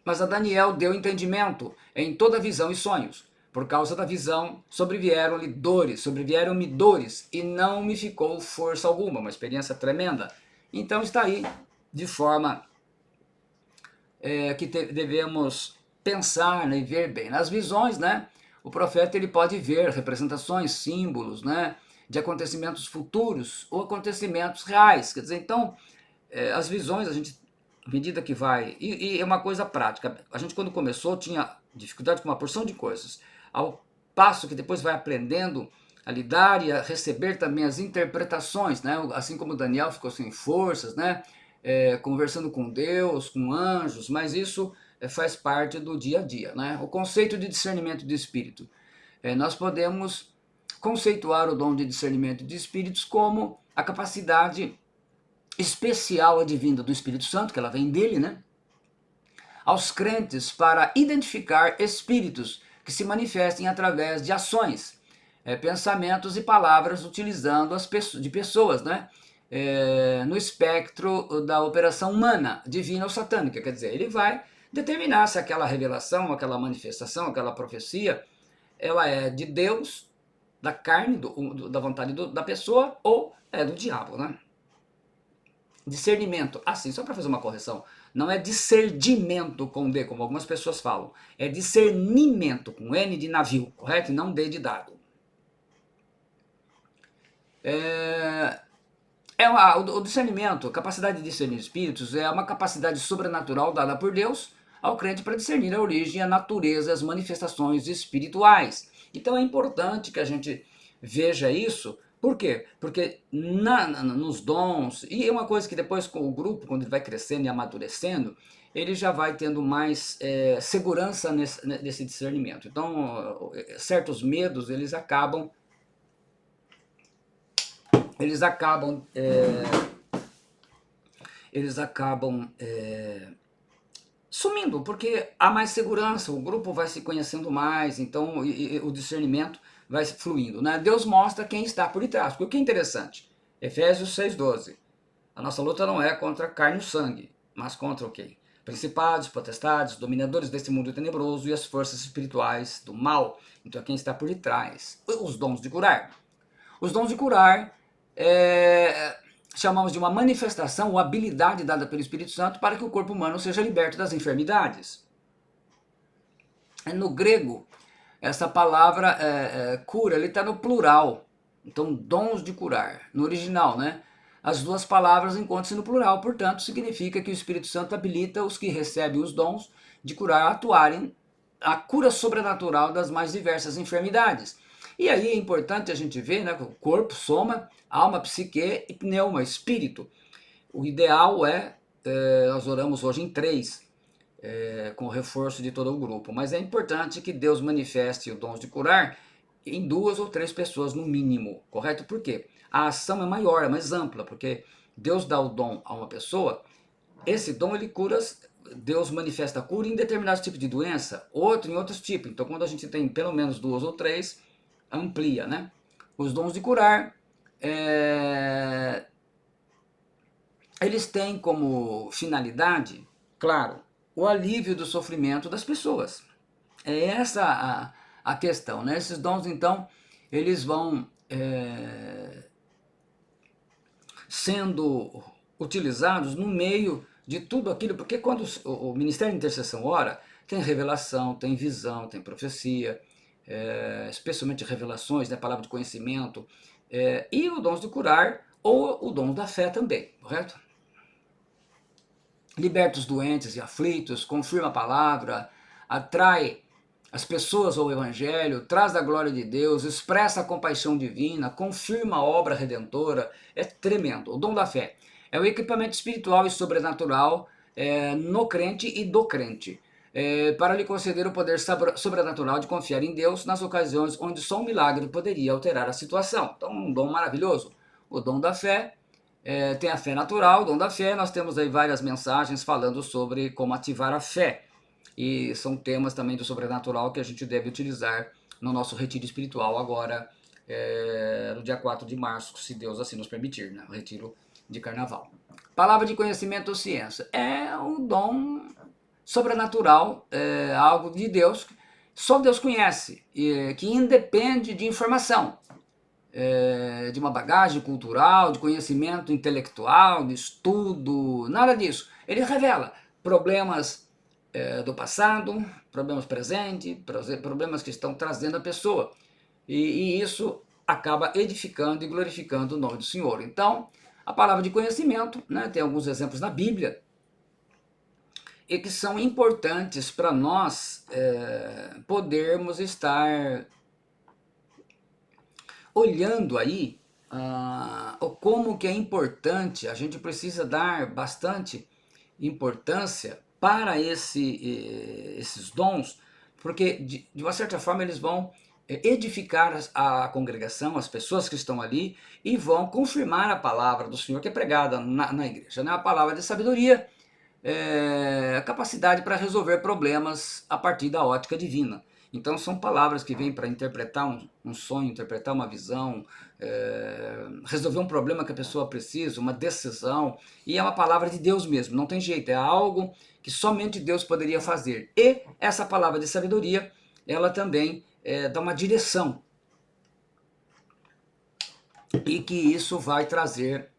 Mas a Daniel deu entendimento em toda visão e sonhos. Por causa da visão, sobrevieram-me dores, e não me ficou força alguma, uma experiência tremenda. Então está aí, de forma que devemos pensar, né, e ver bem. Nas visões, né, o profeta ele pode ver representações, símbolos, né, de acontecimentos futuros ou acontecimentos reais. Quer dizer, então, as visões, a gente, à medida que vai... E é uma coisa prática. A gente, quando começou, tinha dificuldade com uma porção de coisas. Ao passo que depois vai aprendendo a lidar e a receber também as interpretações, né? Assim como Daniel ficou sem forças, né? Conversando com Deus, com anjos, mas isso faz parte do dia a dia, né? O conceito de discernimento de espírito. Nós podemos conceituar o dom de discernimento de espíritos como a capacidade especial advinda do Espírito Santo, que ela vem dele, né? Aos crentes para identificar espíritos que se manifestem através de ações, pensamentos e palavras utilizando de pessoas, né? No espectro da operação humana, divina ou satânica. Quer dizer, ele vai determinar se aquela revelação, aquela manifestação, aquela profecia, ela é de Deus, da carne, da vontade da pessoa, ou é do diabo, né? Discernimento, assim, só para fazer uma correção, não é discernimento com D, como algumas pessoas falam, é discernimento com N de navio, correto? E não D de dado. O discernimento, a capacidade de discernir espíritos é uma capacidade sobrenatural dada por Deus ao crente para discernir a origem, a natureza, as manifestações espirituais. Então é importante que a gente veja isso. Por quê? Porque nos dons, e é uma coisa que depois com o grupo, quando ele vai crescendo e amadurecendo, ele já vai tendo mais segurança nesse discernimento. Então, certos medos, eles acabam sumindo, porque há mais segurança, o grupo vai se conhecendo mais, então o discernimento vai fluindo, né? Deus mostra quem está por detrás, porque o que é interessante, Efésios 6,12, a nossa luta não é contra carne e sangue, mas contra o quê? Principados, potestades, dominadores deste mundo tenebroso e as forças espirituais do mal. Então quem está por detrás, os dons de curar. Os dons de curar chamamos de uma manifestação ou habilidade dada pelo Espírito Santo para que o corpo humano seja liberto das enfermidades. No grego, essa palavra cura, ele está no plural. Então, dons de curar, no original, né? As duas palavras encontram-se no plural, portanto, significa que o Espírito Santo habilita os que recebem os dons de curar a atuarem a cura sobrenatural das mais diversas enfermidades. E aí é importante a gente ver, né, que o corpo, soma, alma, psique e pneuma, espírito. O ideal nós oramos hoje em 3, com o reforço de todo o grupo, mas é importante que Deus manifeste o dom de curar em 2 ou 3 pessoas no mínimo, correto? Por quê? A ação é maior, é mais ampla, porque Deus dá o dom a uma pessoa, esse dom ele cura, Deus manifesta a cura em determinados tipos de doença, outro em outros tipos. Então quando a gente tem pelo menos 2 ou 3, amplia, né? Os dons de curar, eles têm como finalidade, claro, o alívio do sofrimento das pessoas. É essa a questão, né? Esses dons, então, eles vão sendo utilizados no meio de tudo aquilo, porque quando o Ministério de Intercessão ora, tem revelação, tem visão, tem profecia, especialmente revelações, né, palavra de conhecimento, e o dom de curar, ou o dom da fé também, correto? Liberta os doentes e aflitos, confirma a palavra, atrai as pessoas ao Evangelho, traz a glória de Deus, expressa a compaixão divina, confirma a obra redentora, é tremendo. O dom da fé É o equipamento espiritual e sobrenatural no crente e do crente, para lhe conceder o poder sobrenatural de confiar em Deus nas ocasiões onde só um milagre poderia alterar a situação. Então, um dom maravilhoso. O dom da fé, tem a fé natural, o dom da fé. Nós temos aí várias mensagens falando sobre como ativar a fé. E são temas também do sobrenatural que a gente deve utilizar no nosso retiro espiritual agora, no dia 4 de março, se Deus assim nos permitir, né? O retiro de carnaval. Palavra de conhecimento ou ciência. É um dom sobrenatural, algo de Deus, só Deus conhece, que independe de informação, de uma bagagem cultural, de conhecimento intelectual, de estudo, nada disso. Ele revela problemas do passado, problemas presentes, problemas que estão trazendo a pessoa. E isso acaba edificando e glorificando o nome do Senhor. Então, a palavra de conhecimento, né, tem alguns exemplos na Bíblia, e que são importantes para nós podermos estar olhando aí como que é importante, a gente precisa dar bastante importância para esses dons, porque de uma certa forma eles vão edificar a congregação, as pessoas que estão ali, e vão confirmar a palavra do Senhor que é pregada na igreja, né? A palavra de sabedoria, a capacidade para resolver problemas a partir da ótica divina. Então são palavras que vêm para interpretar um sonho, interpretar uma visão, resolver um problema que a pessoa precisa, uma decisão, e é uma palavra de Deus mesmo, não tem jeito, é algo que somente Deus poderia fazer. E essa palavra de sabedoria, ela também dá uma direção, e que isso vai trazer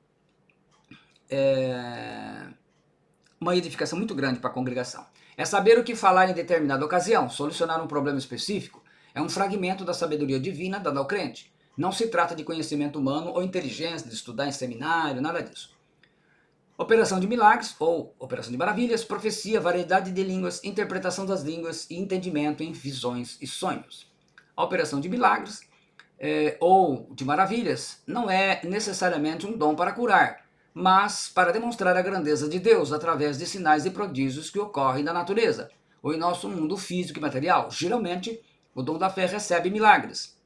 uma edificação muito grande para a congregação. É saber o que falar em determinada ocasião, solucionar um problema específico, é um fragmento da sabedoria divina dada ao crente. Não se trata de conhecimento humano ou inteligência, de estudar em seminário, nada disso. Operação de milagres ou operação de maravilhas, profecia, variedade de línguas, interpretação das línguas e entendimento em visões e sonhos. A operação de milagres ou de maravilhas não é necessariamente um dom para curar, mas para demonstrar a grandeza de Deus através de sinais e prodígios que ocorrem na natureza ou em nosso mundo físico e material. Geralmente, o dom da fé recebe milagres.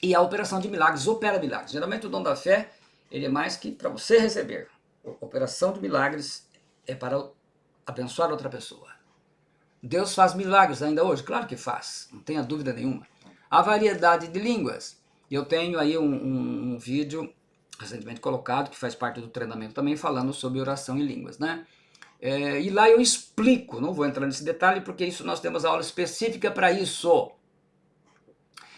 E a operação de milagres opera milagres. Geralmente o dom da fé, ele é mais que para você receber. A operação de milagres é para abençoar outra pessoa. Deus faz milagres ainda hoje? Claro que faz, não tenha dúvida nenhuma. A variedade de línguas. Eu tenho aí um vídeo recentemente colocado, que faz parte do treinamento também, falando sobre oração em línguas, né? E lá eu explico, não vou entrar nesse detalhe, porque isso nós temos aula específica para isso.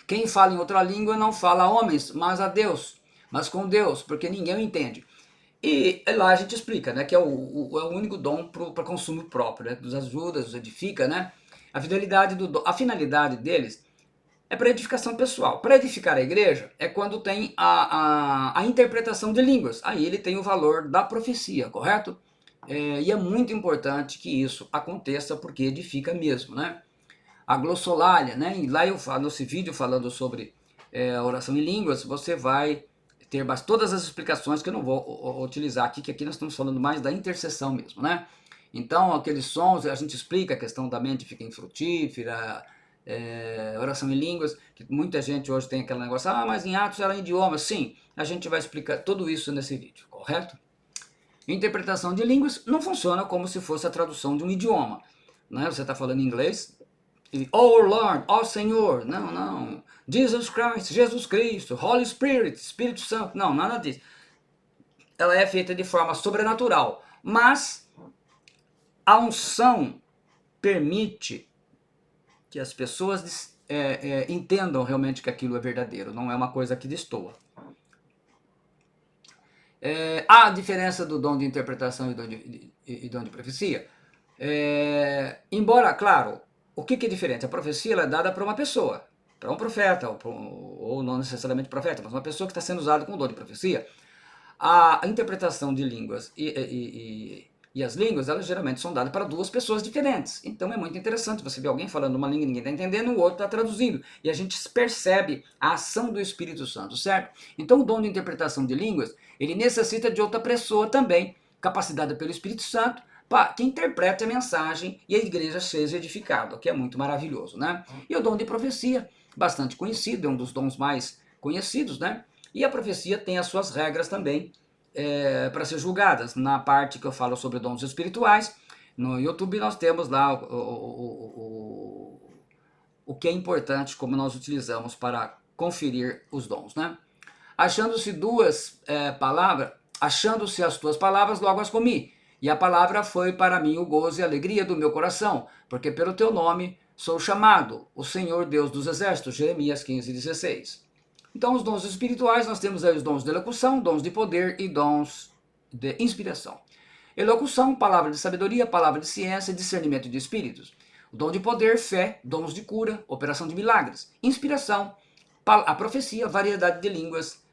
Quem fala em outra língua não fala a homens, mas a Deus, mas com Deus, porque ninguém o entende. E lá a gente explica, né, que é o único dom para consumo próprio, né, nos ajuda, nos edifica, né? A finalidade deles é para edificação pessoal. Para edificar a igreja é quando tem a interpretação de línguas. Aí ele tem o valor da profecia, correto? E é muito importante que isso aconteça, porque edifica mesmo, né? A glossolalia, né? E lá eu falo, nesse vídeo falando sobre a oração em línguas, você vai ter todas as explicações que eu não vou utilizar aqui, que aqui nós estamos falando mais da intercessão mesmo, né? Então, aqueles sons, a gente explica a questão da mente fica infrutífera, oração em línguas, que muita gente hoje tem aquele negócio, mas em Atos era em idioma. Sim, a gente vai explicar tudo isso nesse vídeo, correto? Interpretação de línguas não funciona como se fosse a tradução de um idioma, né? Você está falando inglês, e, oh Lord, oh Senhor, não, Jesus Christ, Jesus Cristo, Holy Spirit, Espírito Santo, não, nada disso. Ela é feita de forma sobrenatural, mas a unção permite que as pessoas entendam realmente que aquilo é verdadeiro, não é uma coisa que destoa. Há a diferença do dom de interpretação e dom de profecia. Embora, claro, o que é diferente? A profecia ela é dada para uma pessoa, para um profeta, ou não necessariamente profeta, mas uma pessoa que está sendo usada com o dom de profecia. A interpretação de línguas e E as línguas, elas geralmente são dadas para duas pessoas diferentes. Então é muito interessante você ver alguém falando uma língua e ninguém está entendendo, o outro está traduzindo. E a gente percebe a ação do Espírito Santo, certo? Então o dom de interpretação de línguas, ele necessita de outra pessoa também, capacitada pelo Espírito Santo, para que interprete a mensagem e a igreja seja edificada, o que é muito maravilhoso, né? E o dom de profecia, bastante conhecido, é um dos dons mais conhecidos, né? E a profecia tem as suas regras também, para ser julgadas. Na parte que eu falo sobre dons espirituais, no YouTube nós temos lá o que é importante, como nós utilizamos para conferir os dons, né? Achando-se achando-se as tuas palavras, logo as comi. E a palavra foi para mim o gozo e a alegria do meu coração, porque pelo teu nome sou chamado, o Senhor Deus dos Exércitos. Jeremias 15:16. Então, os dons espirituais, nós temos aí os dons de elocução, dons de poder e dons de inspiração. Elocução, palavra de sabedoria, palavra de ciência, discernimento de espíritos. O dom de poder, fé, dons de cura, operação de milagres. Inspiração, a profecia, variedade de línguas,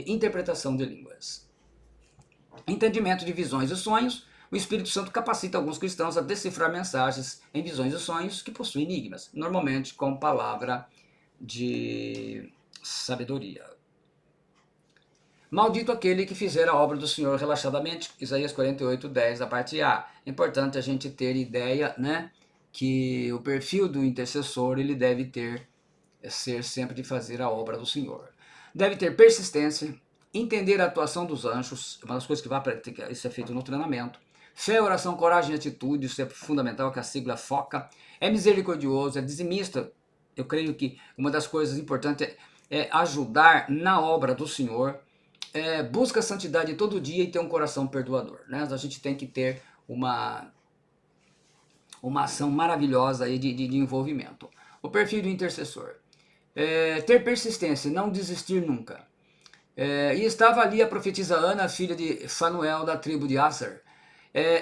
interpretação de línguas. Entendimento de visões e sonhos. O Espírito Santo capacita alguns cristãos a decifrar mensagens em visões e sonhos que possuem enigmas, normalmente com palavra de sabedoria. Maldito aquele que fizer a obra do Senhor relaxadamente. Isaías 48:10, a parte A. É importante a gente ter ideia, né, que o perfil do intercessor, ele deve ser sempre de fazer a obra do Senhor. Deve ter persistência, entender a atuação dos anjos, uma das coisas que isso é feito no treinamento. Fé, oração, coragem e atitude, isso é fundamental, que a sigla foca. É misericordioso, é dizimista. Eu creio que uma das coisas importantes é ajudar na obra do Senhor. Busca a santidade todo dia e ter um coração perdoador, né? A gente tem que ter uma ação maravilhosa aí de envolvimento. O perfil do intercessor. Ter persistência, não desistir nunca. E estava ali a profetisa Ana, filha de Fanuel, da tribo de Asser.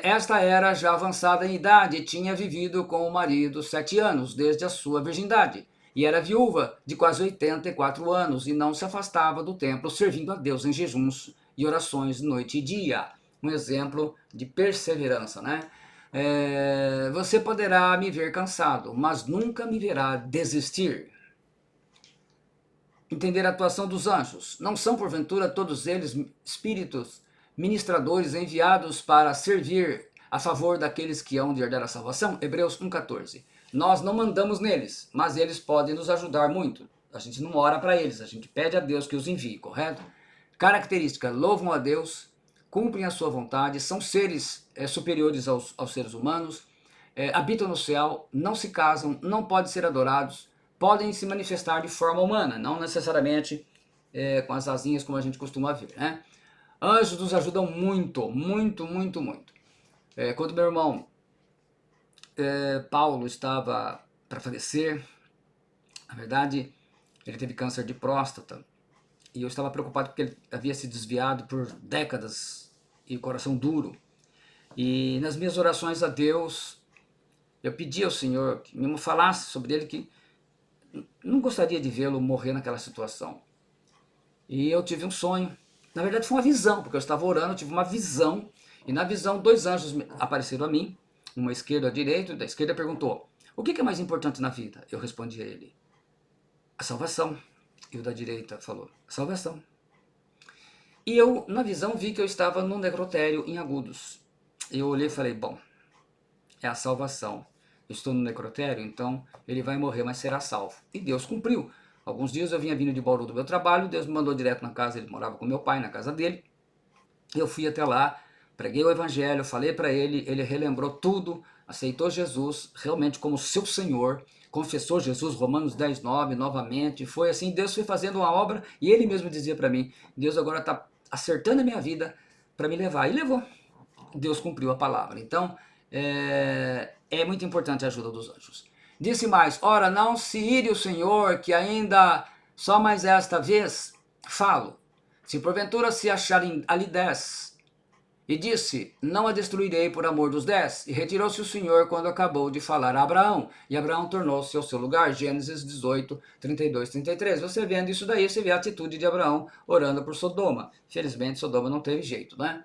Esta era já avançada em idade e tinha vivido com o marido 7 anos, desde a sua virgindade. E era viúva de quase 84 anos e não se afastava do templo, servindo a Deus em jejuns e orações noite e dia. Um exemplo de perseverança, né? Você poderá me ver cansado, mas nunca me verá desistir. Entender a atuação dos anjos. Não são, porventura, todos eles espíritos ministradores enviados para servir a favor daqueles que hão de herdar a salvação? Hebreus 1:14. Nós não mandamos neles, mas eles podem nos ajudar muito. A gente não ora para eles, a gente pede a Deus que os envie, correto? Característica: louvam a Deus, cumprem a sua vontade, são seres superiores aos seres humanos, habitam no céu, não se casam, não podem ser adorados, podem se manifestar de forma humana, não necessariamente com as asinhas como a gente costuma ver, né? Anjos nos ajudam muito, muito, muito, muito. Quando meu irmão Paulo estava para falecer, na verdade, ele teve câncer de próstata, e eu estava preocupado porque ele havia se desviado por décadas e coração duro. E nas minhas orações a Deus, eu pedi ao Senhor que me falasse sobre ele, que não gostaria de vê-lo morrer naquela situação. E eu tive um sonho. Na verdade foi uma visão, porque eu estava orando, eu tive uma visão, e na visão 2 anjos apareceram a mim, uma esquerda e a direita. Da esquerda perguntou: o que é mais importante na vida? Eu respondi a ele: a salvação. E o da direita falou: a salvação. E eu, na visão, vi que eu estava no necrotério em Agudos. Eu olhei e falei: bom, é a salvação. Eu estou no necrotério, então ele vai morrer, mas será salvo. E Deus cumpriu. Alguns dias eu vinha vindo de Bauru do meu trabalho, Deus me mandou direto na casa, ele morava com meu pai, na casa dele. Eu fui até lá, preguei o evangelho, falei para ele, ele relembrou tudo, aceitou Jesus realmente como seu Senhor, confessou Jesus, Romanos 10:9, novamente. Foi assim, Deus foi fazendo uma obra, e ele mesmo dizia para mim: Deus agora está acertando a minha vida para me levar. E levou. Deus cumpriu a palavra. Então, é muito importante a ajuda dos anjos. Disse mais: ora, não se ire o Senhor, que ainda só mais esta vez falo. Se porventura se acharem ali 10. E disse: não a destruirei por amor dos 10. E retirou-se o Senhor quando acabou de falar a Abraão. E Abraão tornou-se ao seu lugar. Gênesis 18, 32, 33. Você vendo isso daí, você vê a atitude de Abraão orando por Sodoma. Felizmente, Sodoma não teve jeito, né?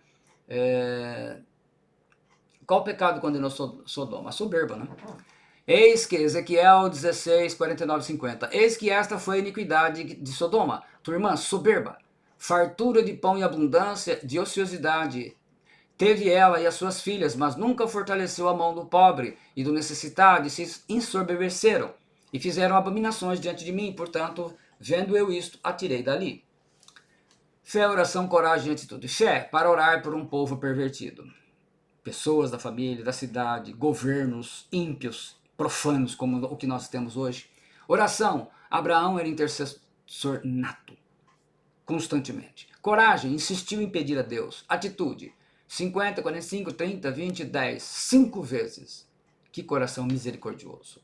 Qual pecado condenou Sodoma? A soberba, né? Eis que, Ezequiel 16, 49 e 50. Eis que esta foi a iniquidade de Sodoma, tua irmã, soberba, fartura de pão e abundância, de ociosidade. Teve ela e as suas filhas, mas nunca fortaleceu a mão do pobre e do necessitado, e se ensoberbeceram, e fizeram abominações diante de mim. Portanto, vendo eu isto, atirei dali. Fé, oração, coragem, atitude. Fé, para orar por um povo pervertido. Pessoas da família, da cidade, governos ímpios, profanos, como o que nós temos hoje. Oração, Abraão era intercessor nato, constantemente. Coragem, insistiu em pedir a Deus. Atitude, 50, 45, 30, 20, 10, 5 vezes. Que coração misericordioso.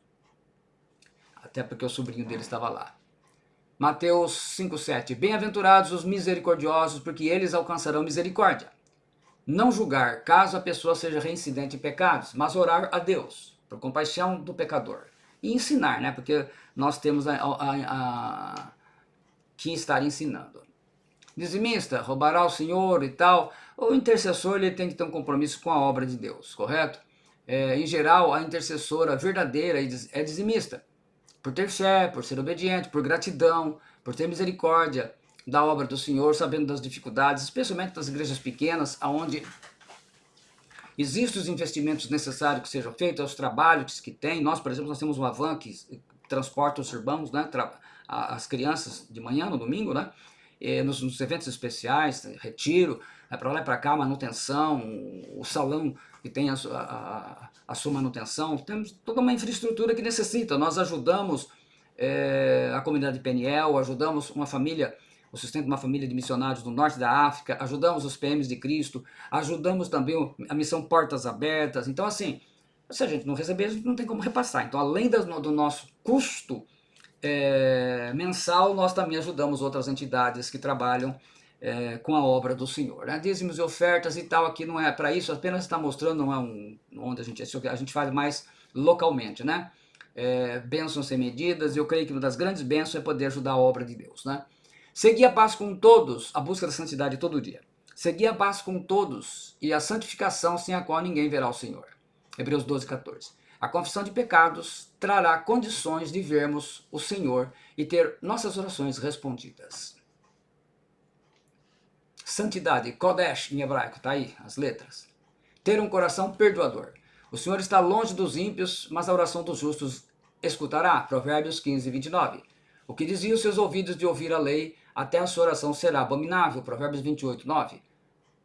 Até porque o sobrinho dele estava lá. Mateus 5,7. Bem-aventurados os misericordiosos, porque eles alcançarão misericórdia. Não julgar, caso a pessoa seja reincidente em pecados, mas orar a Deus, por compaixão do pecador. E ensinar, né? Porque nós temos que estar ensinando. Dizimista, roubará ao Senhor e tal. O intercessor ele tem que ter um compromisso com a obra de Deus, correto? Em geral, a intercessora verdadeira é dizimista. Por ter fé, por ser obediente, por gratidão, por ter misericórdia da obra do Senhor, sabendo das dificuldades, especialmente das igrejas pequenas, onde existem os investimentos necessários que sejam feitos, os trabalhos que tem. Nós, por exemplo, nós temos uma van que transporta os irmãos, né, as crianças de manhã, no domingo, né, nos eventos especiais, retiro, para lá e para cá, manutenção, o salão que tem a sua manutenção. Temos toda uma infraestrutura que necessita. Nós ajudamos a comunidade de Peniel, ajudamos uma família, o sustento de uma família de missionários do norte da África, ajudamos os PMs de Cristo, ajudamos também a missão Portas Abertas. Então, assim, se a gente não receber, a gente não tem como repassar. Então, além do nosso custo mensal, nós também ajudamos outras entidades que trabalham com a obra do Senhor, né? Dízimos e ofertas e tal, aqui não é para isso, apenas está mostrando, não é onde a gente faz mais localmente, né? Bênçãos sem medidas, e eu creio que uma das grandes bênçãos é poder ajudar a obra de Deus, né? Seguir a paz com todos, a busca da santidade todo dia. Seguir a paz com todos e a santificação sem a qual ninguém verá o Senhor. Hebreus 12, 14. A confissão de pecados trará condições de vermos o Senhor e ter nossas orações respondidas. Santidade, Kodesh em hebraico, tá aí as letras. Ter um coração perdoador. O Senhor está longe dos ímpios, mas a oração dos justos escutará. Provérbios 15, 29. O que desvia os seus ouvidos de ouvir a lei, até a sua oração será abominável. Provérbios 28, 9.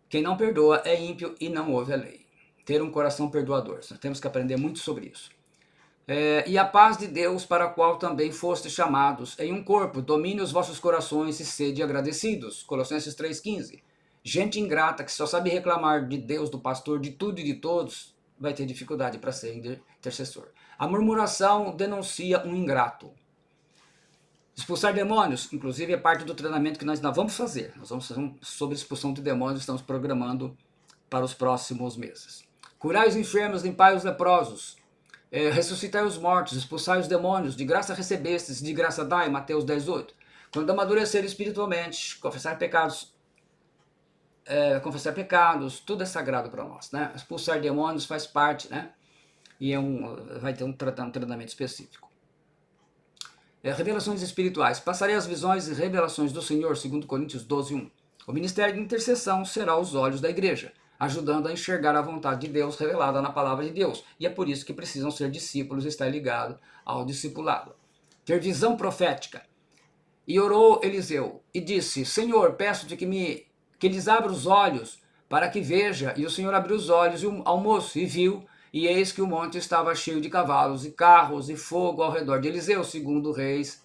Quem não perdoa é ímpio e não ouve a lei. Ter um coração perdoador. Nós temos que aprender muito sobre isso. E a paz de Deus, para a qual também fostes chamados em um corpo, domine os vossos corações e sede agradecidos. Colossenses 3,15. Gente ingrata que só sabe reclamar de Deus, do pastor, de tudo e de todos, vai ter dificuldade para ser intercessor. A murmuração denuncia um ingrato. Expulsar demônios, inclusive, é parte do treinamento que nós ainda vamos fazer. Nós vamos fazer sobre expulsão de demônios, estamos programando para os próximos meses. Curai os enfermos, limpai os leprosos, ressuscitai os mortos, expulsai os demônios, de graça recebestes, de graça dai, Mateus 10:8. Quando amadurecer espiritualmente, confessar pecados, tudo é sagrado para nós, né? Expulsar demônios faz parte, né? E vai ter um treinamento específico. Revelações espirituais. Passarei as visões e revelações do Senhor, 2 Coríntios 12:1. O ministério de intercessão será os olhos da igreja, ajudando a enxergar a vontade de Deus revelada na palavra de Deus. E é por isso que precisam ser discípulos e estar ligados ao discipulado. Ter visão profética. E orou Eliseu e disse: Senhor, peço-te que lhes abra os olhos para que veja. E o Senhor abriu os olhos ao moço e viu, e eis que o monte estava cheio de cavalos e carros e fogo ao redor de Eliseu, segundo Reis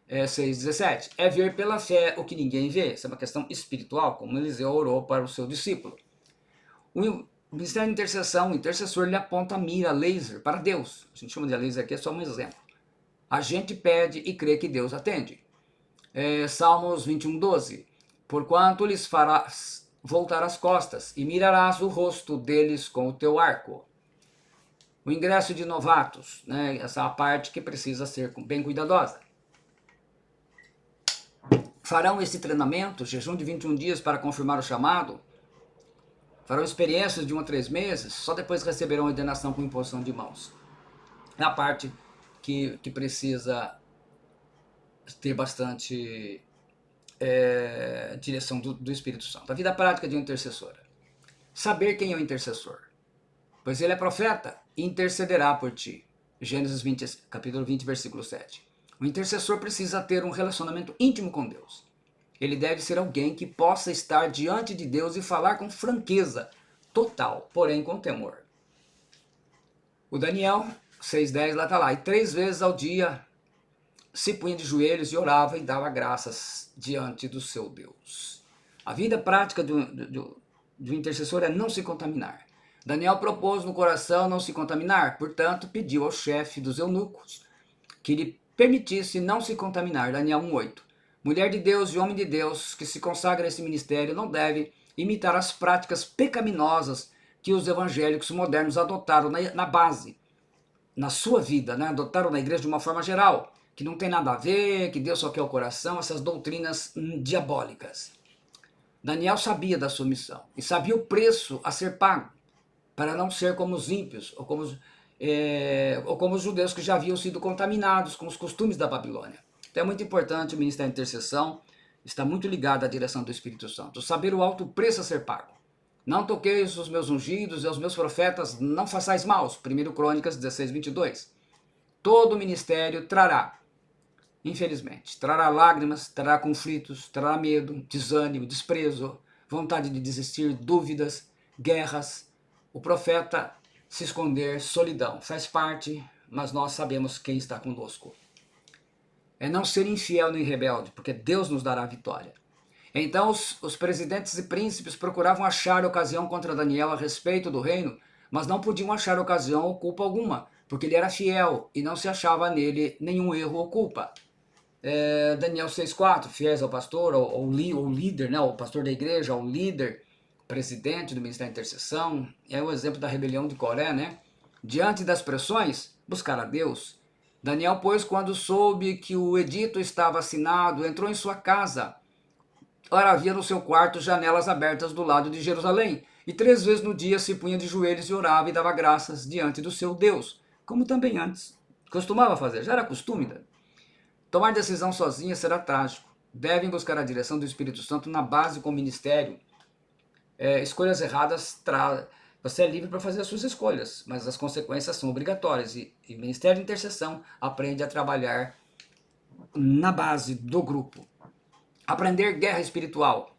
6,17. É ver pela fé o que ninguém vê. Isso é uma questão espiritual, como Eliseu orou para o seu discípulo. O ministério de intercessão, o intercessor, ele aponta a mira, laser, para Deus. A gente chama de laser aqui, é só um exemplo. A gente pede e crê que Deus atende. Salmos 21:12. Porquanto lhes farás voltar as costas e mirarás o rosto deles com o teu arco. O ingresso de novatos, né? Essa é a parte que precisa ser bem cuidadosa. Farão esse treinamento, jejum de 21 dias para confirmar o chamado. farão experiências de 1 a 3 meses, só depois receberão ordenação com imposição de mãos. É a parte que precisa ter bastante direção do Espírito Santo. A vida prática de um intercessor. Saber quem é o intercessor. Pois ele é profeta e intercederá por ti. Gênesis 20, capítulo 20, versículo 7. O intercessor precisa ter um relacionamento íntimo com Deus. Ele deve ser alguém que possa estar diante de Deus e falar com franqueza total, porém com temor. O Daniel 6,10 lá está lá. E 3 vezes ao dia se punha de joelhos e orava e dava graças diante do seu Deus. A vida prática do intercessor é não se contaminar. Daniel propôs no coração não se contaminar, portanto pediu ao chefe dos eunucos que lhe permitisse não se contaminar. Daniel 1,8. Mulher de Deus e homem de Deus que se consagra a esse ministério não deve imitar as práticas pecaminosas que os evangélicos modernos adotaram na base, na sua vida, né? Adotaram na igreja de uma forma geral, que não tem nada a ver, que Deus só quer o coração, essas doutrinas diabólicas. Daniel sabia da sua missão e sabia o preço a ser pago para não ser como os ímpios ou como os judeus que já haviam sido contaminados com os costumes da Babilônia. Então é muito importante o ministério de intercessão, está muito ligado à direção do Espírito Santo. Saber o alto preço a ser pago. Não toqueis os meus ungidos e aos meus profetas, não façais maus. 1 Crônicas 16, 22. Todo ministério trará, infelizmente, trará lágrimas, trará conflitos, trará medo, desânimo, desprezo, vontade de desistir, dúvidas, guerras. O profeta se esconder, solidão, faz parte, mas nós sabemos quem está conosco. É não ser infiel nem rebelde, porque Deus nos dará a vitória. Então os presidentes e príncipes procuravam achar ocasião contra Daniel a respeito do reino, mas não podiam achar ocasião ou culpa alguma, porque ele era fiel e não se achava nele nenhum erro ou culpa. Daniel 6,4, fiéis ao pastor, ao líder, né, o pastor da igreja, ao líder, presidente do Ministério da Intercessão, é o exemplo da rebelião de Coré, né? Diante das pressões, buscar a Deus. Daniel, pois, quando soube que o edito estava assinado, entrou em sua casa. Ora, havia no seu quarto janelas abertas do lado de Jerusalém, e 3 vezes no dia se punha de joelhos e orava e dava graças diante do seu Deus, como também antes costumava fazer, já era costume. Tomar decisão sozinha será trágico. Devem buscar a direção do Espírito Santo na base com o ministério. Escolhas erradas você é livre para fazer as suas escolhas, mas as consequências são obrigatórias. E o Ministério de Intercessão aprende a trabalhar na base do grupo. Aprender guerra espiritual.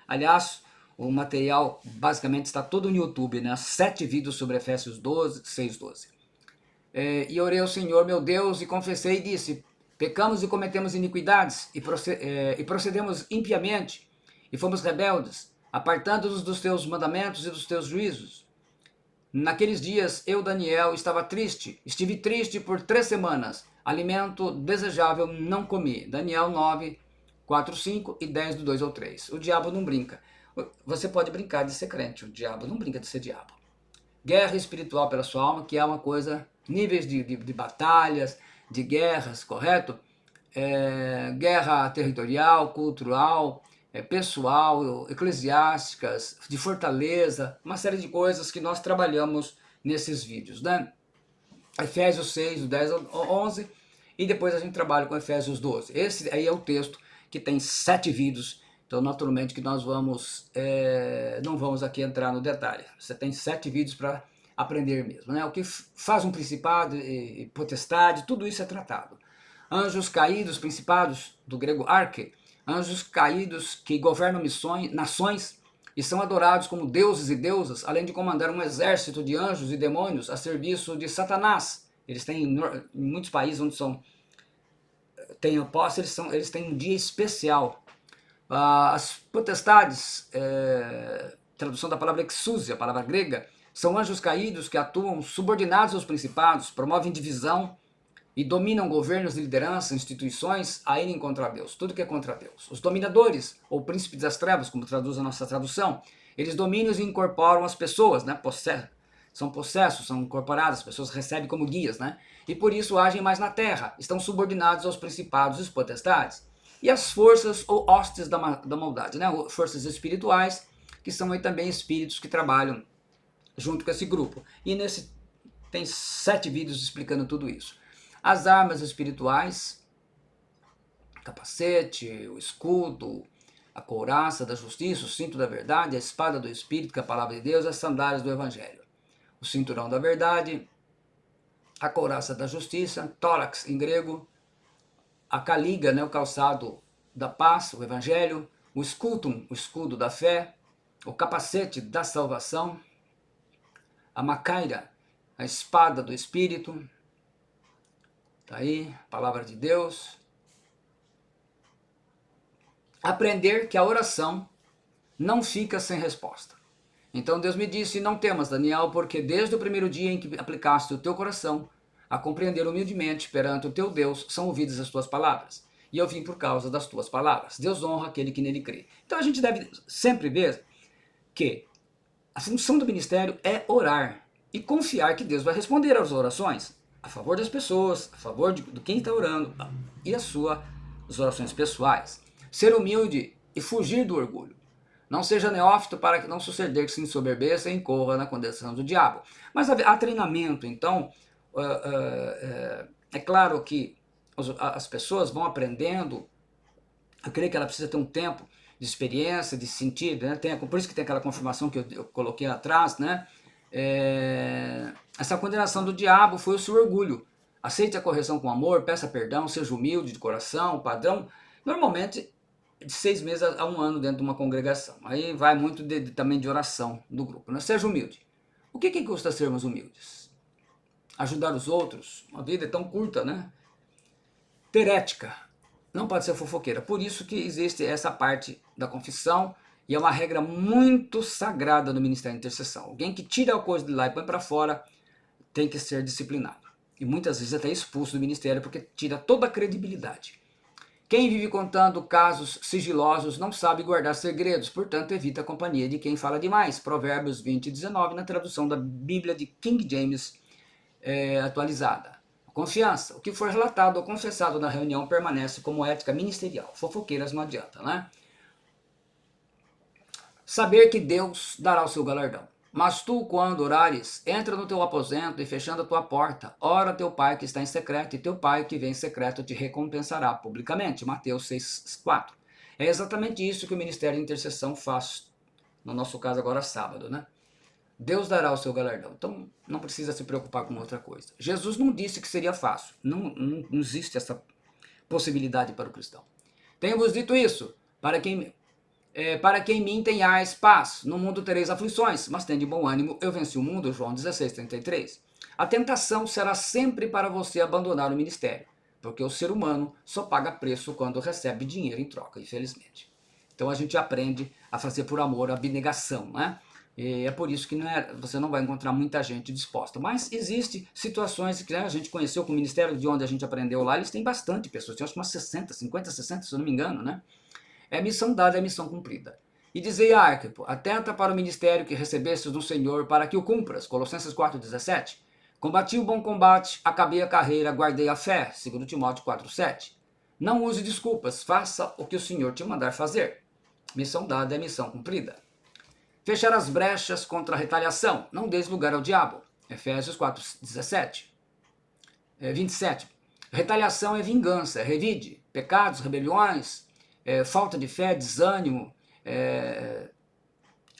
Aliás, o material basicamente está todo no YouTube, né? 7 vídeos sobre Efésios 6:12. E orei ao Senhor, meu Deus, e confessei e disse, pecamos e cometemos iniquidades, e procedemos impiamente, e fomos rebeldes, apartando-nos dos teus mandamentos e dos teus juízos. Naqueles dias, eu, Daniel, estive triste por 3 semanas, alimento desejável não comi. Daniel 9, 4, 5 e 10 do 2 ao 3. O diabo não brinca. Você pode brincar de ser crente, o diabo não brinca de ser diabo. Guerra espiritual pela sua alma, que é uma coisa, níveis de batalhas, de guerras, correto? Guerra territorial, cultural, pessoal, eclesiásticas, de fortaleza, uma série de coisas que nós trabalhamos nesses vídeos, né? Efésios 6, do 10 ao 11, e depois a gente trabalha com Efésios 12. Esse aí é o texto que tem 7 vídeos, então naturalmente que nós não vamos aqui entrar no detalhe. Você tem 7 vídeos para aprender mesmo, né? O que faz um principado e potestade, tudo isso é tratado. Anjos caídos, principados, do grego arche, anjos caídos que governam nações e são adorados como deuses e deusas, além de comandar um exército de anjos e demônios a serviço de Satanás. Eles têm, em muitos países onde tem posse, eles têm um dia especial. As potestades, tradução da palavra exousia, a palavra grega, são anjos caídos que atuam subordinados aos principados, promovem divisão e dominam governos, lideranças, instituições a irem contra Deus, tudo que é contra Deus. Os dominadores, ou príncipes das trevas, como traduz a nossa tradução, eles dominam e incorporam as pessoas, né? São possessos, são incorporadas, as pessoas recebem como guias, né? E por isso agem mais na terra, estão subordinados aos principados e potestades. E as forças ou hostes da maldade, né? Forças espirituais que são aí também espíritos que trabalham junto com esse grupo. E tem 7 vídeos explicando tudo isso. As armas espirituais, capacete, o escudo, a couraça da justiça, o cinto da verdade, a espada do Espírito, que é a palavra de Deus, as sandálias do Evangelho. O cinturão da verdade, a couraça da justiça, tórax em grego, a caliga, né, o calçado da paz, o Evangelho, o escutum, o escudo da fé, o capacete da salvação, a macaira, a espada do Espírito, tá aí, palavra de Deus. Aprender que a oração não fica sem resposta. Então Deus me disse, não temas, Daniel, porque desde o primeiro dia em que aplicaste o teu coração a compreender humildemente perante o teu Deus, são ouvidas as tuas palavras. E eu vim por causa das tuas palavras. Deus honra aquele que nele crê. Então a gente deve sempre ver que a função do ministério é orar e confiar que Deus vai responder às orações a favor das pessoas, a favor de quem está orando e as orações pessoais. Ser humilde e fugir do orgulho. Não seja neófito para que não suceder que se ensoberbeça e incorra na condenação do diabo. Mas há treinamento, então é claro que as pessoas vão aprendendo. Eu creio que ela precisa ter um tempo de experiência, de sentir, né? Por isso que tem aquela confirmação que eu coloquei atrás, né? Essa condenação do diabo foi o seu orgulho. Aceite a correção com amor, peça perdão, seja humilde de coração, padrão. Normalmente de 6 meses a 1 ano dentro de uma congregação. Aí vai muito também de oração do grupo, né? Seja humilde. O que custa sermos humildes? Ajudar os outros. A vida é tão curta, né? Ter ética. Não pode ser fofoqueira. Por isso que existe essa parte da confissão e é uma regra muito sagrada no Ministério de Intercessão. Alguém que tira a coisa de lá e põe para fora tem que ser disciplinado. E muitas vezes até expulso do ministério porque tira toda a credibilidade. Quem vive contando casos sigilosos não sabe guardar segredos, portanto evita a companhia de quem fala demais. Provérbios 20:19 na tradução da Bíblia de King James atualizada. Confiança. O que for relatado ou confessado na reunião permanece como ética ministerial. Fofoqueiras não adianta, né? Saber que Deus dará o seu galardão. Mas tu, quando orares, entra no teu aposento e fechando a tua porta, ora a teu pai que está em secreto, e teu pai que vem em secreto te recompensará publicamente. Mateus 6:4. É exatamente isso que o Ministério de Intercessão faz, no nosso caso agora sábado, né? Deus dará o seu galardão. Então não precisa se preocupar com outra coisa. Jesus não disse que seria fácil. Não existe essa possibilidade para o cristão. Tenho-vos dito isso, para quem em mim tenhais paz. No mundo tereis aflições, mas tende bom ânimo, eu venci o mundo. João 16:33. A tentação será sempre para você abandonar o ministério, porque o ser humano só paga preço quando recebe dinheiro em troca, infelizmente. Então a gente aprende a fazer por amor, a abnegação, né? E é por isso que você não vai encontrar muita gente disposta. Mas existem situações que a gente conheceu com o ministério de onde a gente aprendeu lá, eles têm bastante pessoas, tem acho que umas 60, 50, 60, se eu não me engano, né? É missão dada, é missão cumprida. E dizei a Arquipo, atenta para o ministério que recebestes do Senhor, para que o cumpras. Colossenses 4:17. Combati o bom combate, acabei a carreira, guardei a fé. 2 Timóteo 4:7. Não use desculpas, faça o que o Senhor te mandar fazer. Missão dada é missão cumprida. Fechar as brechas contra a retaliação, não deis lugar ao diabo. Efésios 4:17. 27. Retaliação é vingança, é revide, pecados, rebeliões, falta de fé, desânimo,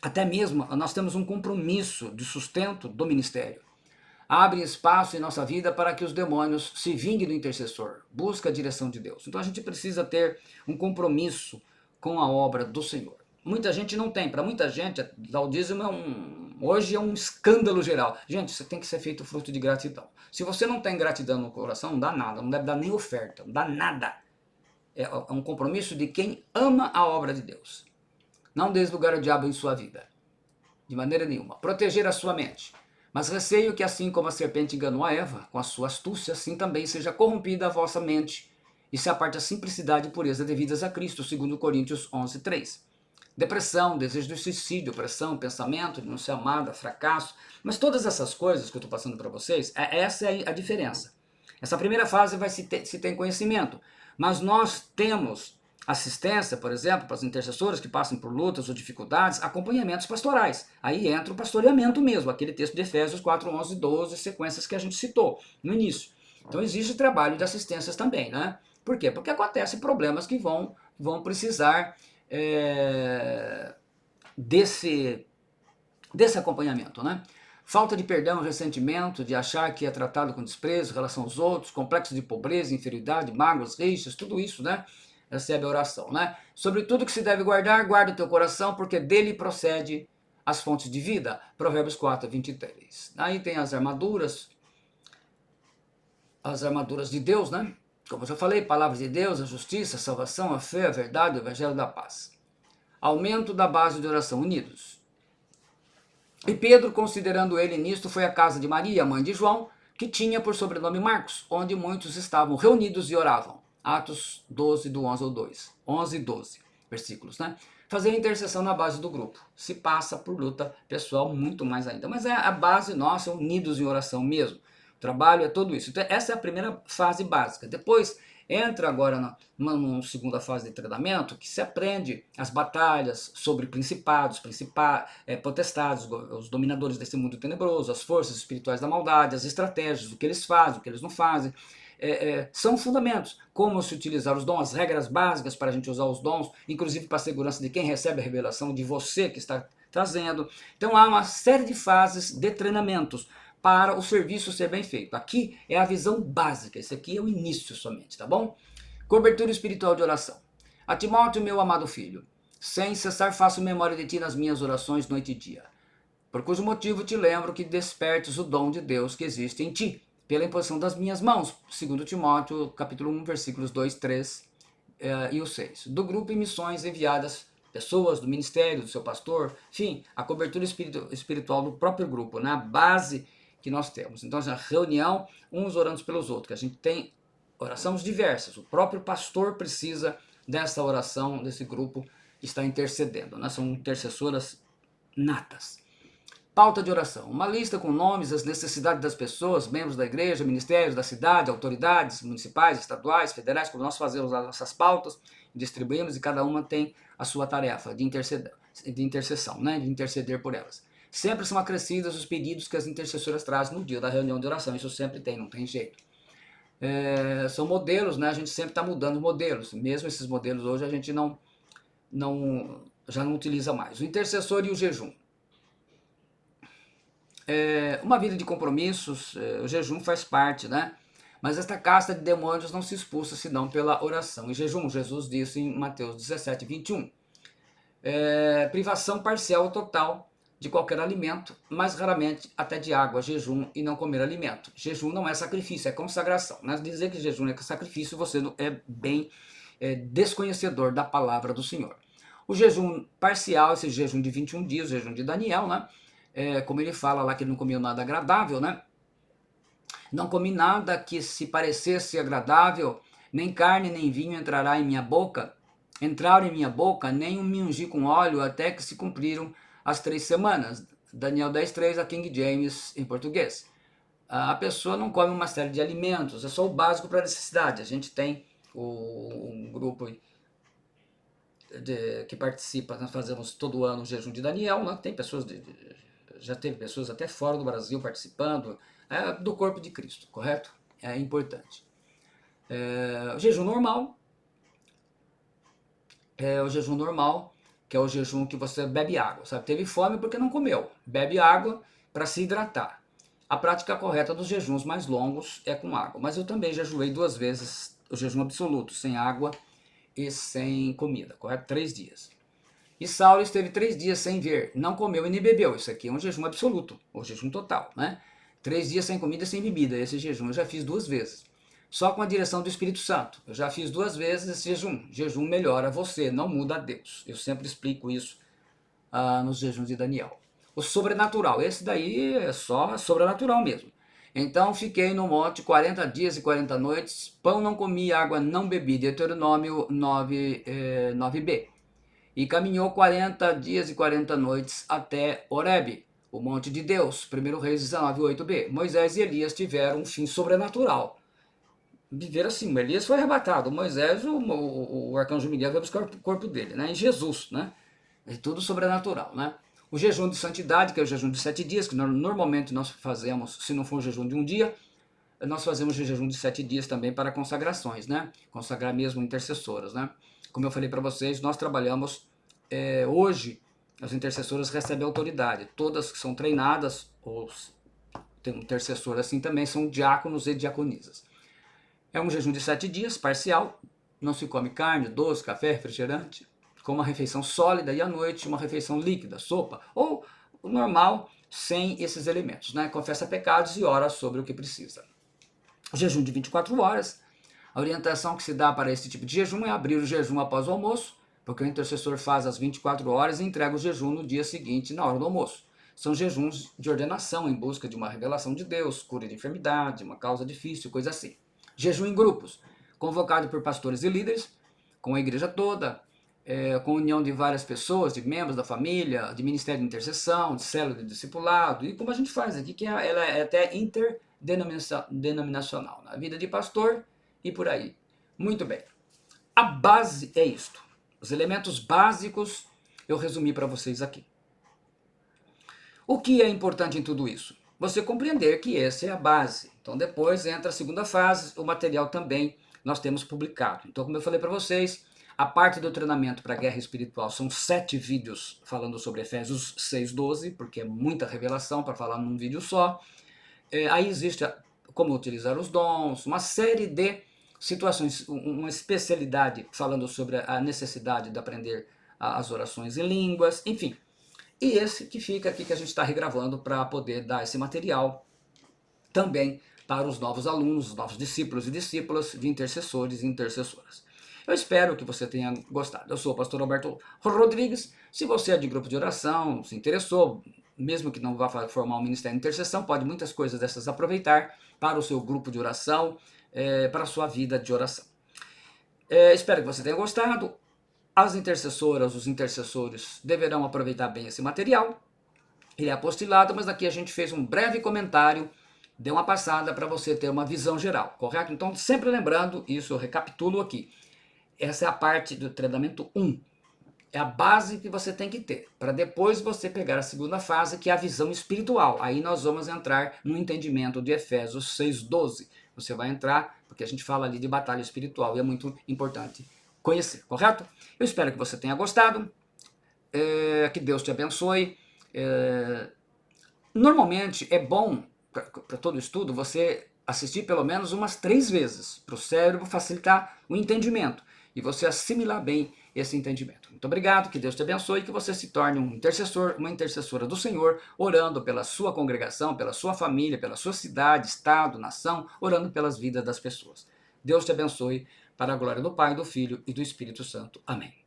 até mesmo nós temos um compromisso de sustento do ministério. Abre espaço em nossa vida para que os demônios se vinguem do intercessor, busca a direção de Deus. Então a gente precisa ter um compromisso com a obra do Senhor. Muita gente não tem, para muita gente dar o dízimo hoje é um escândalo geral. Gente, isso tem que ser feito fruto de gratidão. Se você não tem gratidão no coração, não dá nada, não deve dar nem oferta, não dá nada. É um compromisso de quem ama a obra de Deus. Não dê lugar ao diabo em sua vida, de maneira nenhuma. Proteger a sua mente. Mas receio que assim como a serpente enganou a Eva, com a sua astúcia, assim também seja corrompida a vossa mente, e se aparte a simplicidade e pureza devidas a Cristo, 2 Coríntios 11:3. Depressão, desejo de suicídio, opressão, pensamento de não ser amada, fracasso. Mas todas essas coisas que eu estou passando para vocês, essa é a diferença. Essa primeira fase vai se ter conhecimento. Mas nós temos assistência, por exemplo, para as intercessoras que passam por lutas ou dificuldades, acompanhamentos pastorais. Aí entra o pastoreamento mesmo, aquele texto de Efésios 4, 11, 12, sequências que a gente citou no início. Então existe trabalho de assistências também, né? Por quê? Porque acontecem problemas que vão precisar desse acompanhamento, né? Falta de perdão, ressentimento, de achar que é tratado com desprezo em relação aos outros, complexo de pobreza, inferioridade, mágoas, rixas, tudo isso, né? Recebe a oração, né? Sobre tudo que se deve guardar, guarda o teu coração, porque dele procede as fontes de vida. Provérbios 4, 23. Aí tem as armaduras de Deus, né? Como eu já falei, palavras de Deus, a justiça, a salvação, a fé, a verdade, o evangelho da paz. Aumento da base de oração, unidos. E Pedro, considerando ele nisto, foi à casa de Maria, mãe de João, que tinha por sobrenome Marcos, onde muitos estavam reunidos e oravam. Atos 12, do 11 ao 2. 11 e 12 versículos, né? Fazer intercessão na base do grupo. Se passa por luta pessoal, muito mais ainda. Mas é a base nossa, unidos em oração mesmo. O trabalho é tudo isso. Então, essa é a primeira fase básica. Depois, entra agora numa segunda fase de treinamento, que se aprende as batalhas sobre principados, potestades, os dominadores desse mundo tenebroso, as forças espirituais da maldade, as estratégias, o que eles fazem, o que eles não fazem. São fundamentos, como se utilizar os dons, as regras básicas para a gente usar os dons, inclusive para a segurança de quem recebe a revelação, de você que está trazendo. Então há uma série de fases de treinamentos para o serviço ser bem feito. Aqui é a visão básica, esse aqui é o início somente, tá bom? Cobertura espiritual de oração. A Timóteo, meu amado filho, sem cessar faço memória de ti nas minhas orações noite e dia, por cujo motivo te lembro que despertes o dom de Deus que existe em ti, pela imposição das minhas mãos, segundo Timóteo, capítulo 1, versículos 2, 3 e o 6. Do grupo em missões enviadas, pessoas do ministério, do seu pastor, enfim, a cobertura espiritual do próprio grupo, né? A base que nós temos. Então, a reunião, uns orando pelos outros, que a gente tem orações diversas. O próprio pastor precisa dessa oração, desse grupo está intercedendo, né? São intercessoras natas. Pauta de oração. Uma lista com nomes, as necessidades das pessoas, membros da igreja, ministérios da cidade, autoridades municipais, estaduais, federais, como nós fazemos as nossas pautas, distribuímos e cada uma tem a sua tarefa de intercessão, né? De interceder por elas. Sempre são acrescidos os pedidos que as intercessoras trazem no dia da reunião de oração. Isso sempre tem, não tem jeito. São modelos, né? A gente sempre está mudando modelos. Mesmo esses modelos hoje a gente já não utiliza mais. O intercessor e o jejum. Uma vida de compromissos, o jejum faz parte, né? Mas esta casta de demônios não se expulsa senão pela oração e jejum. Jesus disse em Mateus 17, 21. Privação parcial ou total de qualquer alimento, mas raramente até de água, jejum e não comer alimento. Jejum não é sacrifício, é consagração. Né? Dizer que jejum é sacrifício, você é bem desconhecedor da palavra do Senhor. O jejum parcial, esse jejum de 21 dias, o jejum de Daniel, né? Como ele fala lá que ele não comeu nada agradável, né? Não comi nada que se parecesse agradável, nem carne nem vinho entraram em minha boca, nem me ungi com óleo, até que se cumpriram as 3 semanas. Daniel 10:3, a King James em português. A pessoa não come uma série de alimentos, é só o básico para a necessidade. A gente tem um grupo que participa, nós fazemos todo ano o jejum de Daniel, né? Tem pessoas, já teve pessoas até fora do Brasil participando, do corpo de Cristo, correto? É importante. O jejum normal, que é o jejum que você bebe água, sabe? Teve fome porque não comeu, bebe água para se hidratar. A prática correta dos jejuns mais longos é com água, mas eu também jejuei 2 vezes o jejum absoluto, sem água e sem comida, correto? 3 dias. E Saulo esteve 3 dias sem ver, não comeu e nem bebeu. Isso aqui é um jejum absoluto, ou jejum total, né? 3 dias sem comida e sem bebida. Esse jejum eu já fiz 2 vezes. Só com a direção do Espírito Santo. Eu já fiz 2 vezes esse jejum. Jejum melhora você, não muda a Deus. Eu sempre explico isso nos jejuns de Daniel. O sobrenatural, esse daí é só sobrenatural mesmo. Então fiquei no monte 40 dias e 40 noites, pão não comi, água não bebi. Deuteronômio 9b. E caminhou 40 dias e 40 noites até Horebe, o monte de Deus. 1 Reis 19, 8b. Moisés e Elias tiveram um fim sobrenatural. viver assim. Elias foi arrebatado, Moisés, o arcanjo Miguel vai buscar o corpo dele, né? E Jesus, né? É tudo sobrenatural, né? O jejum de santidade, que é o jejum de 7 dias, que normalmente nós fazemos, se não for o jejum de um dia, nós fazemos o jejum de 7 dias também para consagrações, né? Consagrar mesmo intercessoras, né? Como eu falei para vocês, nós trabalhamos hoje, as intercessoras recebem autoridade. Todas que são treinadas, ou tem um intercessor assim também, são diáconos e diaconisas. É um jejum de 7 dias, parcial, não se come carne, doce, café, refrigerante, com uma refeição sólida e à noite uma refeição líquida, sopa, ou o normal, sem esses elementos, né? Confessa pecados e ora sobre o que precisa. O jejum de 24 horas, a orientação que se dá para esse tipo de jejum é abrir o jejum após o almoço, porque o intercessor faz as 24 horas e entrega o jejum no dia seguinte, na hora do almoço. São jejuns de ordenação em busca de uma revelação de Deus, cura de enfermidade, uma causa difícil, coisa assim. Jejum em grupos, convocado por pastores e líderes, com a igreja toda, com a união de várias pessoas, de membros da família, de ministério de intercessão, de célula de discipulado, e como a gente faz aqui, que ela é até interdenominacional, na vida de pastor e por aí. Muito bem. A base é isto. Os elementos básicos eu resumi para vocês aqui. O que é importante em tudo isso? Você compreender que essa é a base. Então depois entra a segunda fase, o material também nós temos publicado. Então como eu falei para vocês, a parte do treinamento para a guerra espiritual são 7 vídeos falando sobre Efésios 6:12, porque é muita revelação para falar num vídeo só. Aí existe como utilizar os dons, uma série de situações, uma especialidade falando sobre a necessidade de aprender as orações em línguas, enfim. E esse que fica aqui que a gente está regravando para poder dar esse material também para os novos alunos, os novos discípulos e discípulas de intercessores e intercessoras. Eu espero que você tenha gostado. Eu sou o pastor Alberto Rodrigues. Se você é de grupo de oração, se interessou, mesmo que não vá formar um ministério de intercessão, pode muitas coisas dessas aproveitar para o seu grupo de oração, para a sua vida de oração. Espero que você tenha gostado. As intercessoras, os intercessores deverão aproveitar bem esse material. Ele é apostilado, mas aqui a gente fez um breve comentário, deu uma passada para você ter uma visão geral, correto? Então, sempre lembrando, isso eu recapitulo aqui. Essa é a parte do treinamento 1. É a base que você tem que ter, para depois você pegar a segunda fase, que é a visão espiritual. Aí nós vamos entrar no entendimento de Efésios 6:12. Você vai entrar, porque a gente fala ali de batalha espiritual, e é muito importante conhecer, correto? Eu espero que você tenha gostado, que Deus te abençoe. Normalmente é bom, para todo estudo, você assistir pelo menos umas 3 vezes, para o cérebro facilitar o entendimento e você assimilar bem esse entendimento. Muito obrigado, que Deus te abençoe e que você se torne um intercessor, uma intercessora do Senhor, orando pela sua congregação, pela sua família, pela sua cidade, estado, nação, orando pelas vidas das pessoas. Deus te abençoe, para a glória do Pai, do Filho e do Espírito Santo. Amém.